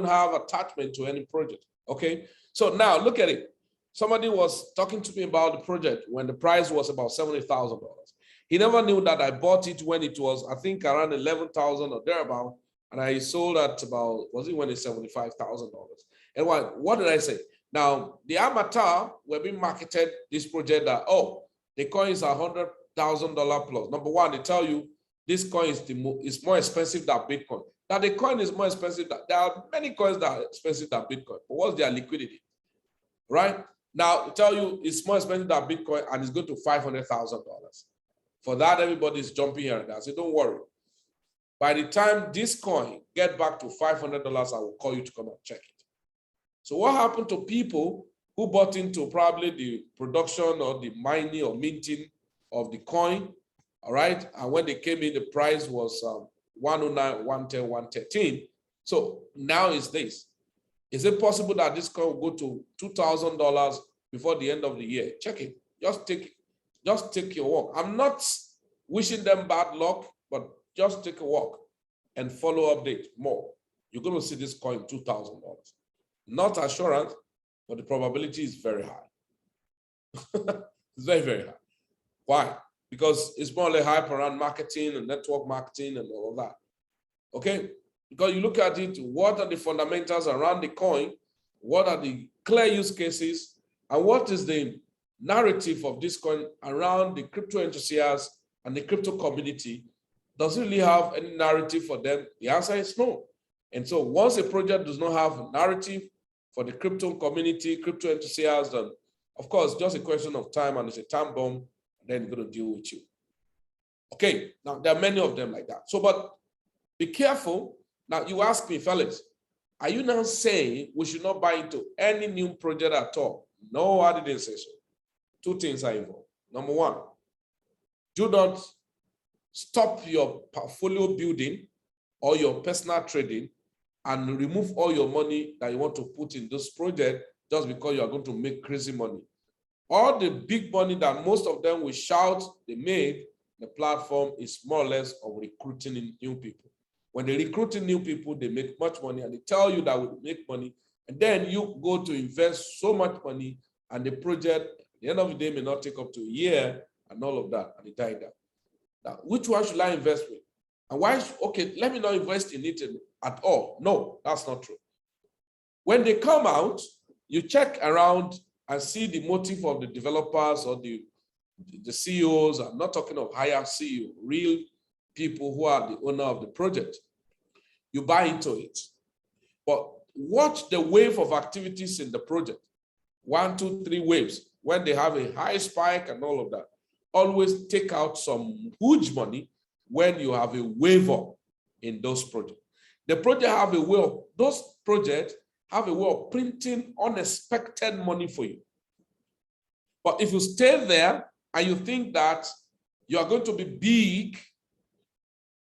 have attachment to any project. Okay, so now look at it. Somebody was talking to me about the project when the price was about $70,000. He never knew that I bought it when it was, I think, around 11,000 or thereabout, and I sold at about, was it when it's $75,000? And what did I say? Now, the amateur were being marketed this project that, oh, the coin is $100,000 plus. Number one, they tell you this coin is more expensive than Bitcoin. Now, the coin is more expensive. There are many coins that are expensive than Bitcoin, but what's their liquidity? Right? Now, they tell you it's more expensive than Bitcoin and it's going to $500,000. For that, everybody's jumping here and there. So don't worry. By the time this coin get back to $500, I will call you to come and check it. So what happened to people who bought into probably the production or the mining or minting of the coin, all right? And when they came in, the price was 109, 110, 113. So now is this. Is it possible that this coin will go to $2,000 before the end of the year? Check it. Just take your walk. I'm not wishing them bad luck, but just take a walk and follow update more. You're going to see this coin $2,000. Not assurance, but the probability is very high. It's very, very high. Why? Because it's more like hype around marketing and network marketing and all of that. Okay? Because you look at it, what are the fundamentals around the coin? What are the clear use cases? And what is the narrative of this coin around the crypto enthusiasts and the crypto community? Does it really have any narrative for them? The answer is no. And so once a project does not have a narrative for the crypto community, crypto enthusiasts, and of course, just a question of time, and it's a time bomb, and then it's going to deal with you. Okay, now there are many of them like that. So, but be careful. Now, you ask me, fellas, are you now saying we should not buy into any new project at all? No, I didn't say so. Two things are involved. Number one, do not stop your portfolio building or your personal trading and remove all your money that you want to put in this project just because you are going to make crazy money. All the big money that most of them will shout they made, the platform is more or less of recruiting in new people. When they recruit in new people, they make much money and they tell you that will make money. And then you go to invest so much money and the project, at the end of the day, may not take up to a year and all of that, and it died down. Now, which one should I invest with? And why, okay, let me not invest in it at all. No, that's not true. When they come out, you check around and see the motive of the developers or the CEOs. I'm not talking of higher CEO, real people who are the owner of the project. You buy into it. But watch the wave of activities in the project. 1, 2, 3 waves. When they have a high spike and all of that, always take out some huge money when you have a wave up in those projects. The project have a way of, those projects have a way of printing unexpected money for you. But if you stay there and you think that you are going to be big,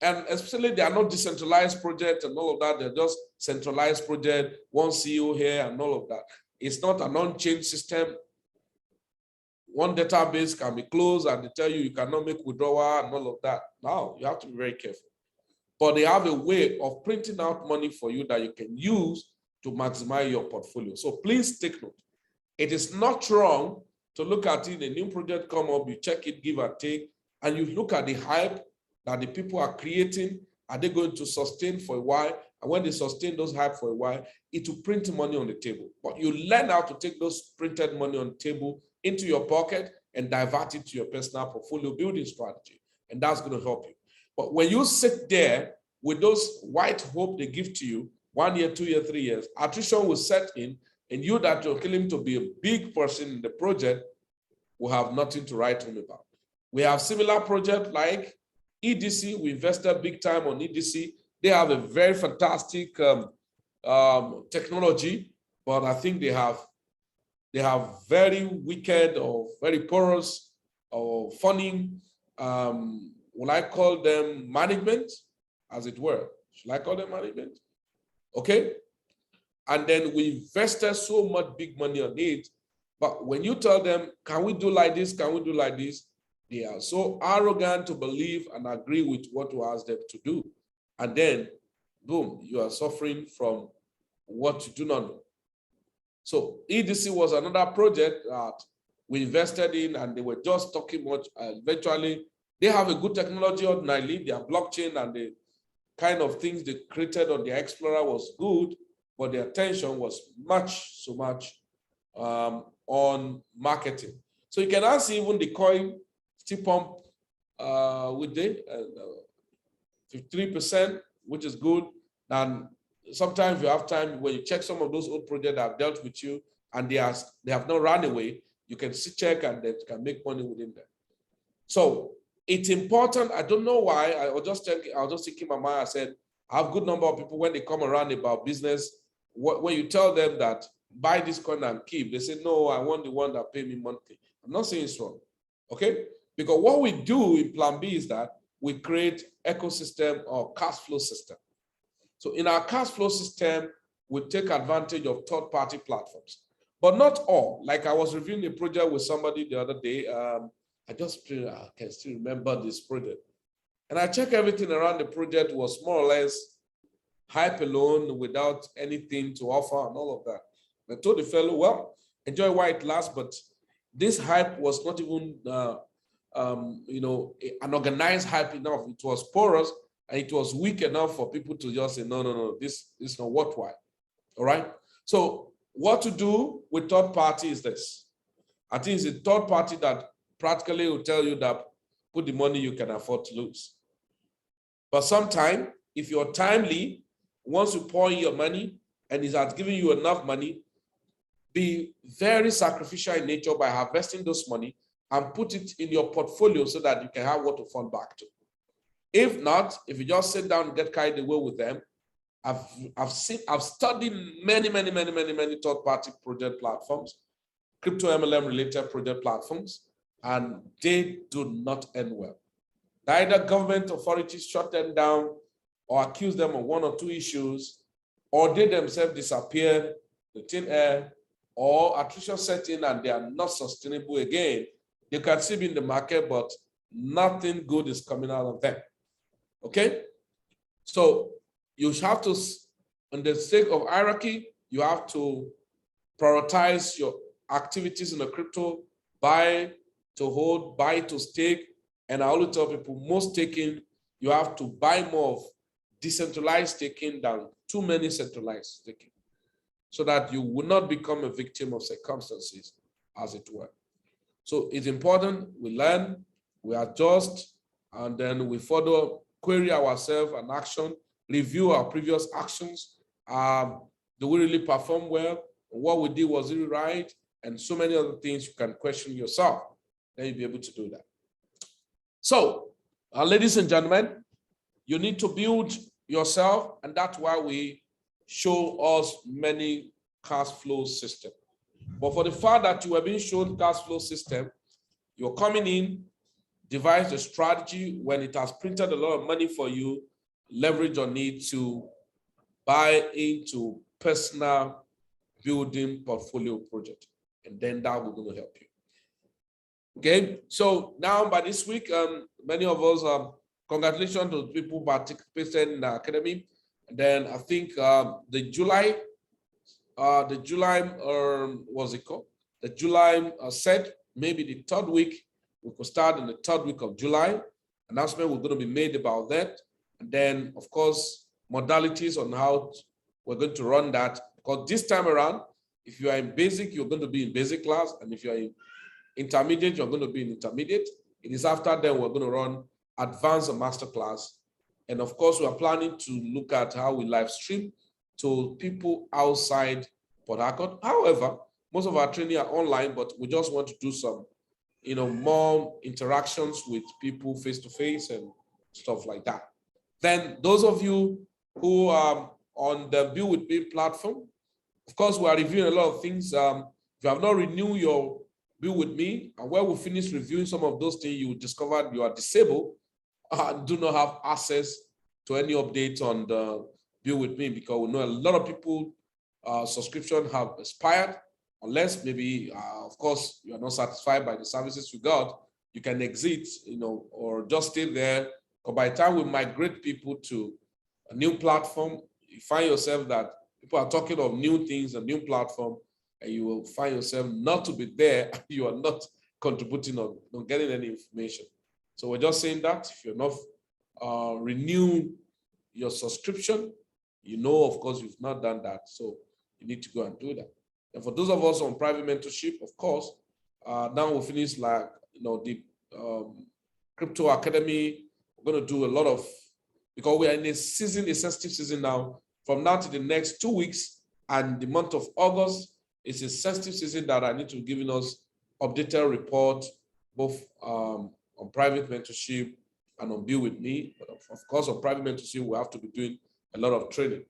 and especially they are not decentralized projects and all of that, they're just centralized project, one CEO here and all of that. It's not an on-chain system. One database can be closed and they tell you you cannot make withdrawal and all of that. Now, you have to be very careful. But they have a way of printing out money for you that you can use to maximize your portfolio. So please take note. It is not wrong to look at it, a new project come up, you check it, give and take, and you look at the hype that the people are creating. Are they going to sustain for a while? And when they sustain those hype for a while, it will print money on the table. But you learn how to take those printed money on the table into your pocket and divert it to your personal portfolio building strategy. And that's going to help you. But when you sit there with those white hope they give to you, 1 year, 2 years, 3 years, attrition will set in, and you that you're claiming to be a big person in the project will have nothing to write home about. We have similar projects like EDC. We invested big time on EDC. They have a very fantastic technology, but I think they have very wicked or very porous or funny, will I call them management, as it were? Should I call them management? Okay. And then we invested so much big money on it. But when you tell them, can we do like this? Can we do like this? They are so arrogant to believe and agree with what you ask them to do. And then, boom, you are suffering from what you do not know. So EDC was another project that we invested in, and they were just talking much. Eventually, they have a good technology ordinarily. Their blockchain and the kind of things they created on their Explorer was good, but their attention was so much on marketing. So you can now see even the coin still pump with the 53%, which is good. And sometimes you have time when you check some of those old projects that have dealt with you and they have not run away, you can see check and they can make money within them. So it's important. I don't know why. I was just thinking my mind. I said, I have a good number of people when they come around about business. When you tell them that buy this coin and keep, they say, no, I want the one that pay me monthly. I'm not saying it's wrong. Okay? Because what we do in Plan B is that we create ecosystem or cash flow system. So in our cash flow system, we take advantage of third-party platforms, but not all. Like I was reviewing a project with somebody the other day. I can still remember this project. And I checked everything around the project was more or less hype alone without anything to offer and all of that. I told the fellow, well, enjoy while it lasts, but this hype was not even an organized hype enough. It was porous and it was weak enough for people to just say, no, this is not worthwhile. All right. So what to do with third party is this. I think it's a third party that practically will tell you that put the money you can afford to lose. But sometimes, if you're timely, once you pour in your money and it has given you enough money, be very sacrificial in nature by harvesting those money and put it in your portfolio so that you can have what to fund back to. If not, if you just sit down and get carried away with them, I've studied many third-party project platforms, crypto MLM related project platforms, and they do not end well. Either government authorities shut them down or accuse them of 1 or 2 issues, or they themselves disappear, the thin air, or attrition set in and they are not sustainable again. They can still be in the market, but nothing good is coming out of them. Okay? So you have to, in the sake of hierarchy, you have to prioritize your activities in the crypto, buy to hold, buy to stake. And I always tell people, most staking, you have to buy more of decentralized staking than too many centralized staking, so that you will not become a victim of circumstances, as it were. So it's important we learn, we adjust, and then we further query ourselves and action, review our previous actions. Do we really perform well? What we did, was it right? And so many other things you can question yourself. Then you'll be able to do that. So, ladies and gentlemen, you need to build yourself, and that's why we show us many cash flow systems. But for the fact that you were being shown cash flow system, you're coming in, devise a strategy when it has printed a lot of money for you, leverage on it to buy into personal building portfolio project. And then that will going to help you. Okay, so now by this week, many of us, congratulations to people participating in the academy. And then I think the July, what's it called? The July said maybe the third week, we could start in the third week of July. Announcement was going to be made about that. And then, of course, modalities on how we're going to run that. Because this time around, if you are in basic, you're going to be in basic class. And if you're in intermediate, you're going to be in intermediate. It is after then we're going to run advanced and master class. And of course, we are planning to look at how we live stream to people outside Port Harcourt. However, most of our training are online, but we just want to do some, more interactions with people face to face and stuff like that. Then those of you who are on the Build with Me platform, of course, we are reviewing a lot of things. If you have not renewed your Build with Me, and when we finish reviewing some of those things, you will discover you are disabled and do not have access to any updates on the Build with Me, because we know a lot of people subscription have expired, unless maybe, of course, you are not satisfied by the services you got, you can exit, or just stay there. But by the time we migrate people to a new platform, you find yourself that people are talking of new things, a new platform, and you will find yourself not to be there. You are not contributing on getting any information. So we're just saying that if you're not renew your subscription, of course, you've not done that. So you need to go and do that. And for those of us on private mentorship, of course, now we'll finish the Crypto Academy. We're going to do a lot of, because we are in a sensitive season now. From now to the next 2 weeks and the month of August, it's a sensitive season that I need to be giving us updated report, both on private mentorship and on Build with Me. But of course, on private mentorship, we have to be doing a lot of training,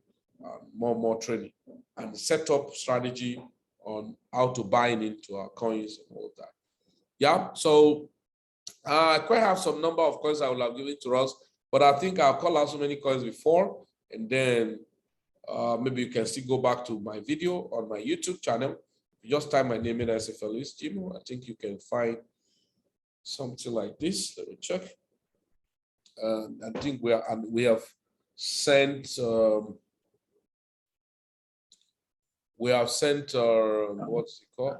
more training, and set up strategy on how to buy into our coins and all of that. Yeah, so I quite have some number of coins I will have given to us, but I think I'll call out so many coins before, and then maybe you can still go back to my video on my YouTube channel. You just type my name in as a fellow Jimo. I think you can find something like this. Let me check. I think we have sent what's it called?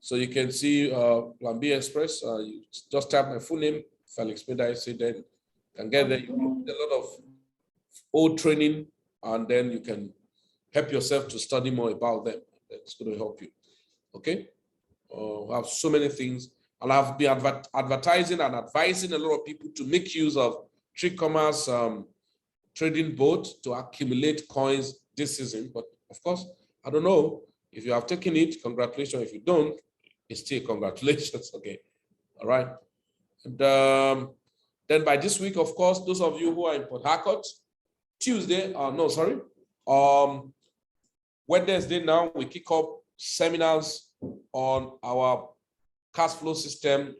So you can see Planbxpress. You just type my full name, Felix Meda, say then you can get there. You get a lot of old training, and then you can help yourself to study more about them. That's going to help you. Okay. We have so many things, and I've been advertising and advising a lot of people to make use of Tricommerce trading bot to accumulate coins this season. But of course, I don't know if you have taken it. Congratulations. If you don't, it's still congratulations. Okay. All right. And then by this week, of course, those of you who are in Port Harcourt, Wednesday now, we kick off seminars on our cash flow system.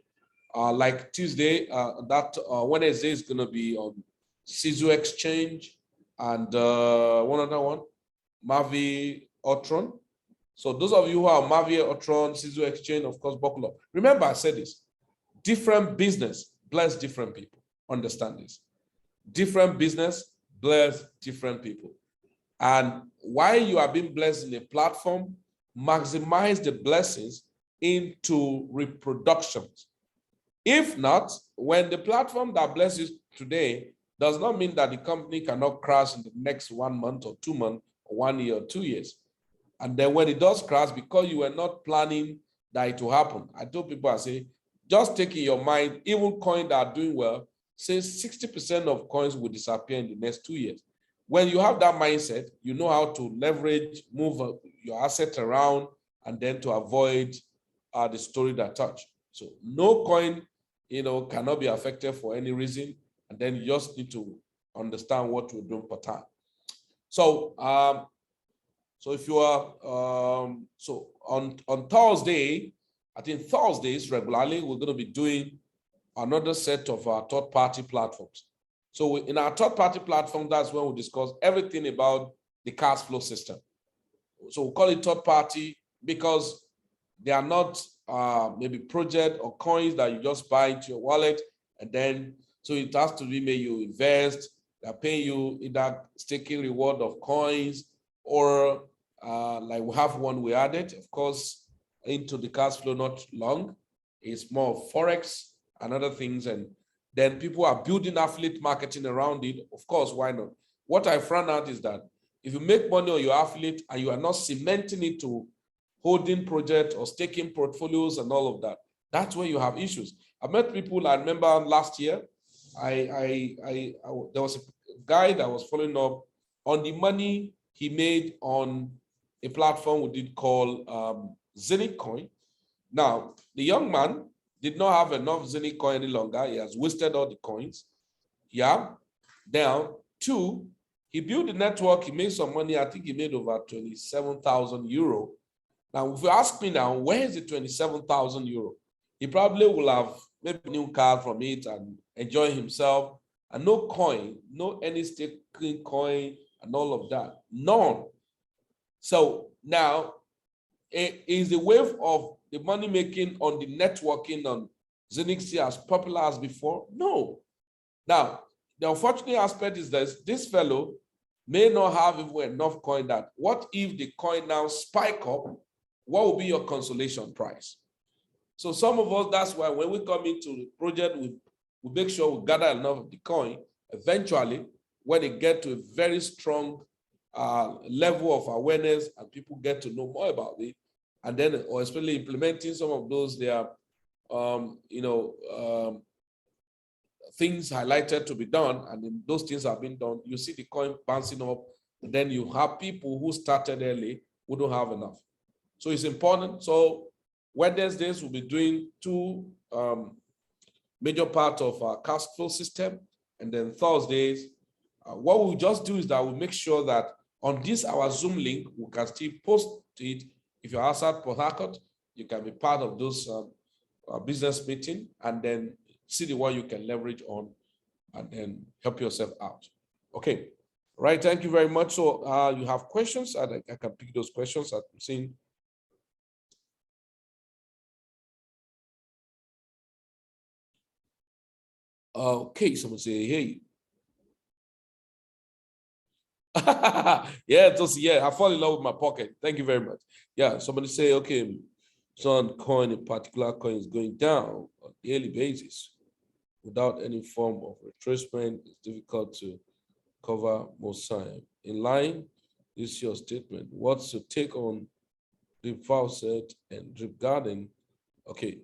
Like Tuesday, Wednesday is going to be on CISO Exchange and one other one, Mavi Otron. So those of you who are Mavi Otron, CISO Exchange, of course, buckle up. Remember, I said this, different business bless different people. Understand this. Different business bless different people. And while you are being blessed in a platform, maximize the blessings into reproductions. If not, when the platform that blesses today does not mean that the company cannot crash in the next 1 month or 2 months, or 1 year or 2 years. And then when it does crash, because you were not planning that it will happen, I told people, I say, just take in your mind, even coins that are doing well, say 60% of coins will disappear in the next 2 years. When you have that mindset, you know how to leverage, move your assets around, and then to avoid the story that touch. So no coin, cannot be affected for any reason. And then you just need to understand what we're doing per time. So So if you are, so on Thursday, I think Thursdays regularly, we're going to be doing another set of our third-party platforms. So in our third-party platform, that's when we discuss everything about the cash flow system. So we call it third-party because they are not maybe project or coins that you just buy into your wallet, and then so it has to be maybe you invest, they're paying you either staking reward of coins, or like we have one we added, of course, into the cash flow not long. It's more of Forex and other things, and then people are building affiliate marketing around it. Of course, why not? What I found out is that if you make money on your affiliate and you are not cementing it to holding project or staking portfolios and all of that, that's where you have issues. I met people, I remember last year, there was a guy that was following up on the money he made on a platform we did call Zenith Coin. Now, the young man did not have enough Zenith Coin any longer. He has wasted all the coins. Yeah. Now, two, he built the network. He made some money. I think he made over 27,000 euro. Now, if you ask me now, where is the 27,000 euro? He probably will have maybe a new car from it and enjoy himself, and no coin, no any staking coin and all of that, none. So now it is the wave of the money making on the networking on Zenith as popular as before? No. Now, the unfortunate aspect is that this fellow may not have even enough coin that what if the coin now spike up? What will be your consolation price? So some of us, that's why when we come into the project, we make sure we gather enough of the coin. Eventually, when it get to a very strong level of awareness and people get to know more about it, and then, or especially implementing some of those, there are, things highlighted to be done, and those things have been done, you see the coin bouncing up, and then you have people who started early who don't have enough. So it's important. So Wednesdays, we'll be doing two major parts of our cash flow system. And then Thursdays, what we'll just do is that we'll make sure that on this, our Zoom link, we can still post it. If you're outside Port Harcourt, you can be part of those business meeting and then see the one you can leverage on and then help yourself out. Okay. Right. Thank you very much. So you have questions, and I can pick those questions I'm seeing. Okay, someone say, hey. Yeah, I fall in love with my pocket. Thank you very much. Yeah, somebody say, okay, some coin, a particular coin is going down on a daily basis without any form of retracement. It's difficult to cover most time. In line, this is your statement. What's your take on drip faucet and drip garden? Okay.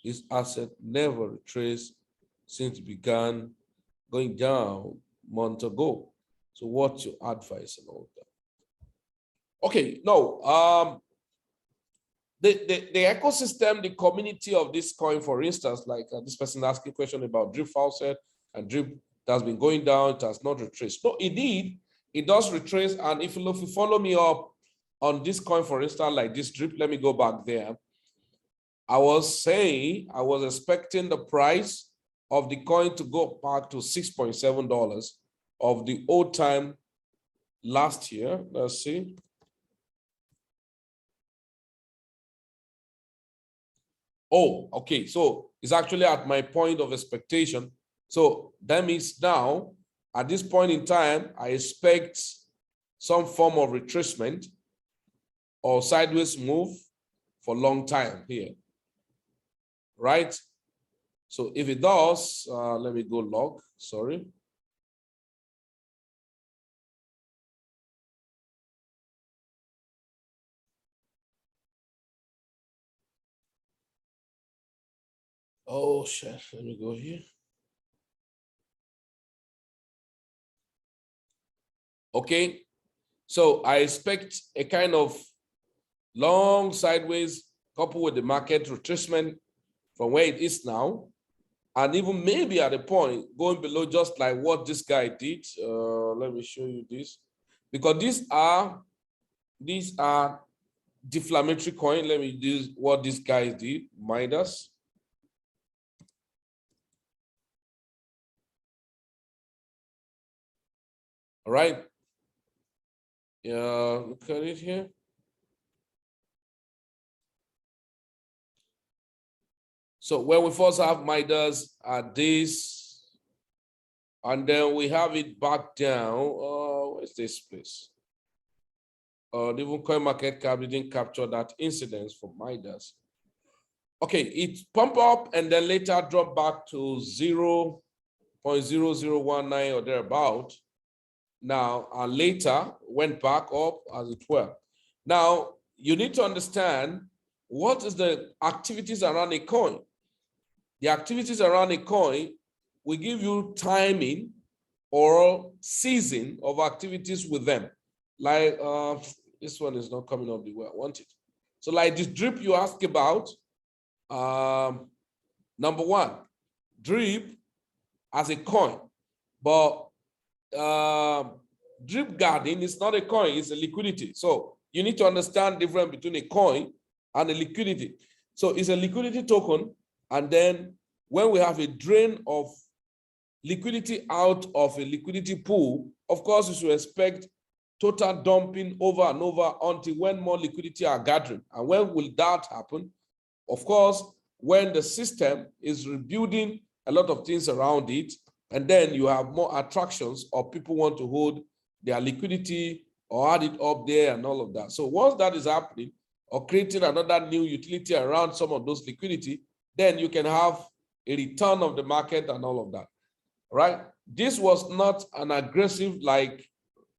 This asset never retraced since it began going down months ago. So what's your advice and all that? Okay, no, the ecosystem, the community of this coin, for instance, like this person asking a question about drip faucet and drip that has been going down, it has not retraced. No, indeed, it does retrace. And if you follow me up on this coin, for instance, like this drip, let me go back there. I was saying I was expecting the price of the coin to go back to $6.7 of the old time last year. Let's see. Oh, okay. So it's actually at my point of expectation. So that means now, at this point in time, I expect some form of retracement or sideways move for a long time here. Right? So if it does, let me go log, sorry. Oh, shit, let me go here. Okay, so I expect a kind of long sideways coupled with the market retracement from where it is now, and even maybe at a point going below, just like what this guy did. Let me show you this. because these are deflammatory coin. Let me do what these guys did, Midas. All right. Yeah, look at it here. So when we first have Midas at this, and then we have it back down. Where's this place? Even CoinMarketCap didn't capture that incidence for Midas. Okay, it pump up and then later drop back to 0.0019 or thereabout. Now, later went back up as it were. Now, you need to understand what is the activities around a coin. The activities around a coin will give you timing or season of activities with them. Like this one is not coming up the way I want it. So like this drip you ask about, number one, drip as a coin, but drip guarding is not a coin, it's a liquidity. So you need to understand the difference between a coin and a liquidity. So it's a liquidity token, and then when we have a drain of liquidity out of a liquidity pool, of course, you should expect total dumping over and over until when more liquidity are gathering. And when will that happen? Of course, when the system is rebuilding a lot of things around it, and then you have more attractions or people want to hold their liquidity or add it up there and all of that. So once that is happening, or creating another new utility around some of those liquidity, then you can have a return of the market and all of that, right? This was not an aggressive, like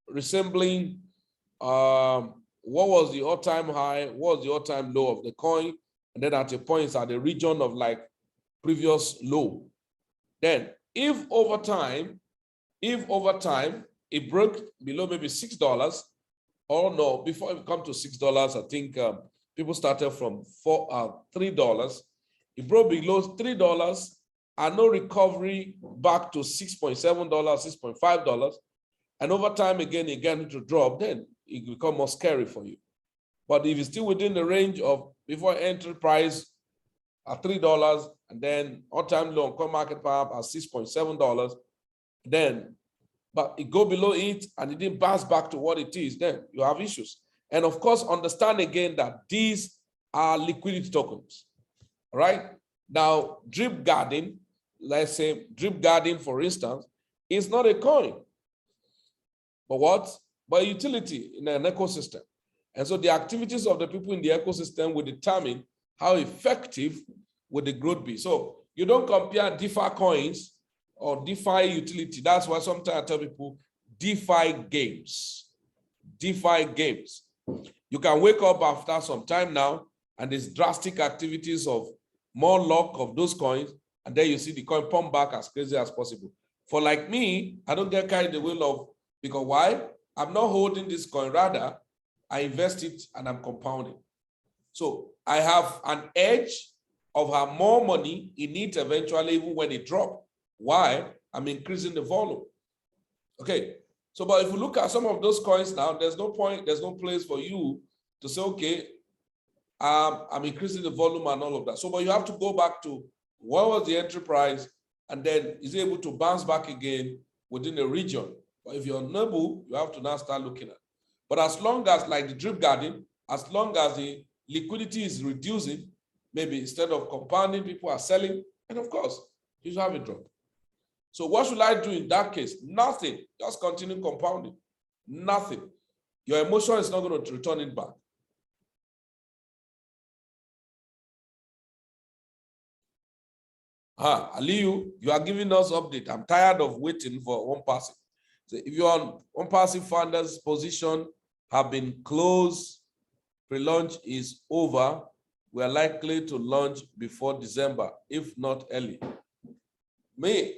resembling what was the all-time high, what was the all-time low of the coin, and then at a point it's at the region of like previous low. Then if over time it broke below maybe $6, or no, before it come to $6, I think people started from $3. It broke below $3 and no recovery back to $6.7, $6.5. And over time, again, it began to drop, then it will become more scary for you. But if it's still within the range of before entry price at $3, and then all-time low on CoinMarketCap at $6.7, then, but it go below it and it didn't bounce back to what it is, then you have issues. And of course, understand again that these are liquidity tokens, right? Now, drip guarding, let's say drip guarding, for instance, is not a coin, but what? But a utility in an ecosystem. And so the activities of the people in the ecosystem will determine how effective will the growth be. So you don't compare DeFi coins or DeFi utility. That's why sometimes I tell people DeFi games. DeFi games. You can wake up after some time now and there's drastic activities of more luck of those coins, and then you see the coin pump back as crazy as possible. For like me, I don't get carried away of, because why? I'm not holding this coin, rather I invest it and I'm compounding. So I have an edge of have more money in it eventually, even when it drops. Why? I'm increasing the volume. Okay, so but if you look at some of those coins now, there's no point, there's no place for you to say, okay, I'm increasing the volume and all of that. So, but you have to go back to what was the entry price, and then is it able to bounce back again within a region. But if you're unable, you have to now start looking at. But as long as, like the drip guarding, as long as the liquidity is reducing, maybe instead of compounding, people are selling, and of course, you should have a drop. So what should I do in that case? Nothing. Just continue compounding. Nothing. Your emotion is not going to return it back. Aliyu, you are giving us update. I'm tired of waiting for one passive. So if you're on one passive founder's position, have been closed, pre-launch is over, we are likely to launch before December, if not early. Me,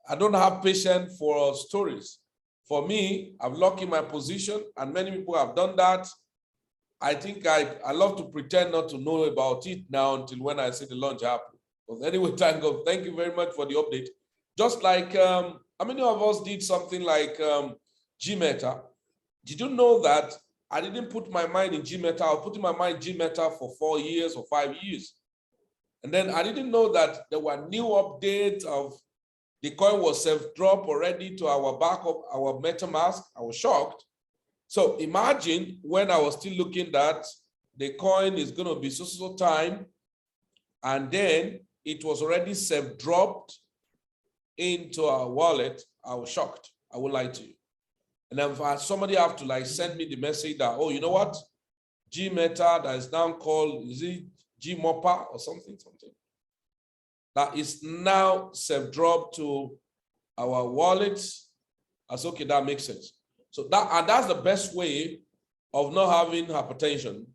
I don't have patience for stories. For me, I've locked in my position, and many people have done that. I think I love to pretend not to know about it now until when I see the launch happen. But anyway, thank God. Thank you very much for the update. Just like, how many of us did something like Gmeta? Did you know that I didn't put my mind in G-Metal? I was putting my mind in G-Metal for 4 years or 5 years. And then I didn't know that there were new updates of the coin was self-drop already to our backup, our MetaMask. I was shocked. So imagine when I was still looking that the coin is going to be so time, and then it was already self-dropped into our wallet. I was shocked. I won't lie to you. And then somebody have to like send me the message that, oh, you know what? G-Meta that is now called, is it G-Mopper or something? That is now self-dropped to our wallets. I said, okay, that makes sense. So that's the best way of not having hypertension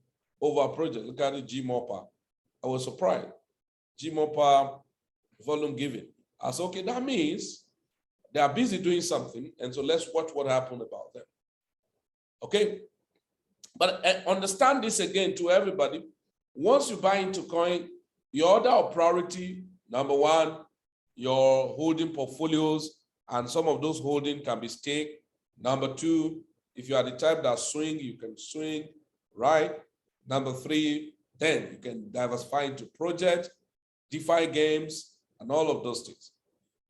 over a project. Look at the G-Mopper. I was surprised. G-Mopper volume giving. I said, okay, that means they are busy doing something, and so let's watch what happened about them. Okay? But understand this again to everybody. Once you buy into coin, your order of priority, number one, your holding portfolios, and some of those holding can be staked. Number two, if you are the type that swing, you can swing, right? Number three, then you can diversify into projects, DeFi games, and all of those things.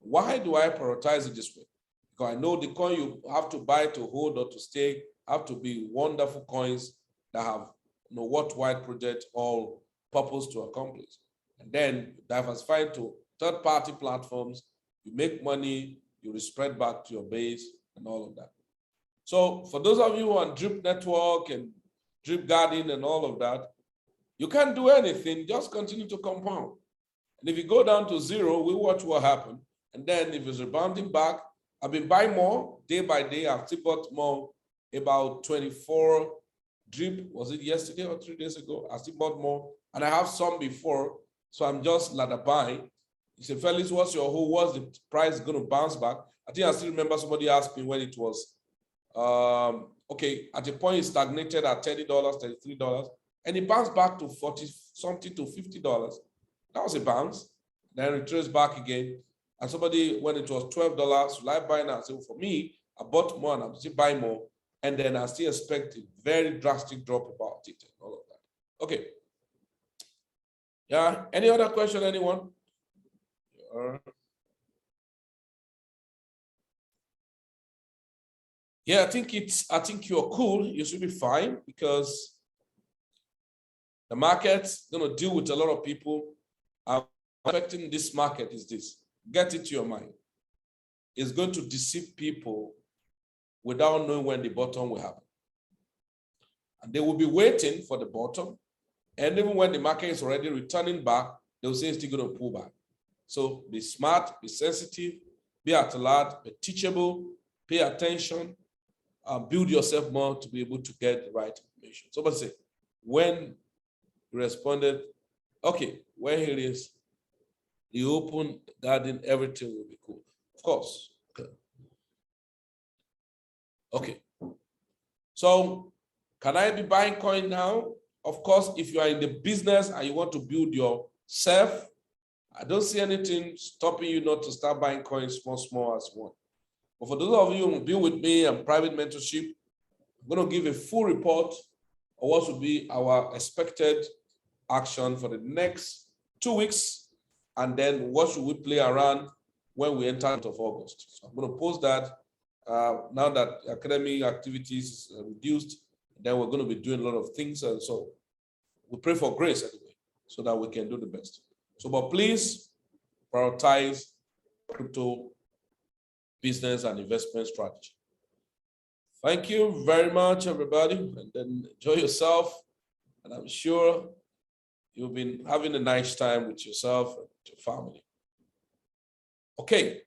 Why do I prioritize it this way? Because I know the coin you have to buy to hold or to stake have to be wonderful coins that have worthwhile project or purpose to accomplish. And then diversify to third-party platforms, you make money, you spread back to your base and all of that. So for those of you on Drip Network and Drip Garden and all of that, you can't do anything, just continue to compound. And if you go down to zero, we watch what happens. And then if it's rebounding back, I've been buying more day by day. I've still bought more, about 24 drip. Was it yesterday or 3 days ago? I still bought more. And I have some before. So I'm just ladder buying. You say, Felix, what's your whole? What's the price going to bounce back? I think I still remember somebody asked me when it was, okay, at the point it stagnated at $30, $33, and it bounced back to 40 something to $50. That was a bounce. Then retraced back again. And somebody, when it was $12, will I buy now? I said, well, for me, I bought more and I'm still buying more. And then I still expect a very drastic drop about it and all of that. Okay. Yeah. Any other question, anyone? Yeah, I think you're cool. You should be fine because the market's going to deal with a lot of people. I'm expecting this market is this. Get it to your mind. It's going to deceive people without knowing when the bottom will happen. And they will be waiting for the bottom. And even when the market is already returning back, they'll say it's still going to pull back. So be smart, be sensitive, be at alert, be teachable, pay attention, build yourself more to be able to get the right information. Somebody say, when you responded, okay, when it is the open garden, everything will be cool. Of course. Okay. So can I be buying coin now? Of course, if you are in the business and you want to build yourself, I don't see anything stopping you not to start buying coins small as one. But for those of you who deal with me and private mentorship, I'm going to give a full report of what would be our expected action for the next 2 weeks, and then what should we play around when we enter into August. So I'm going to post that now that academic activities is reduced, then we're going to be doing a lot of things. And so we pray for grace anyway, so that we can do the best. So, but please prioritize crypto business and investment strategy. Thank you very much, everybody, and then enjoy yourself. And I'm sure you've been having a nice time with yourself and your family. Okay,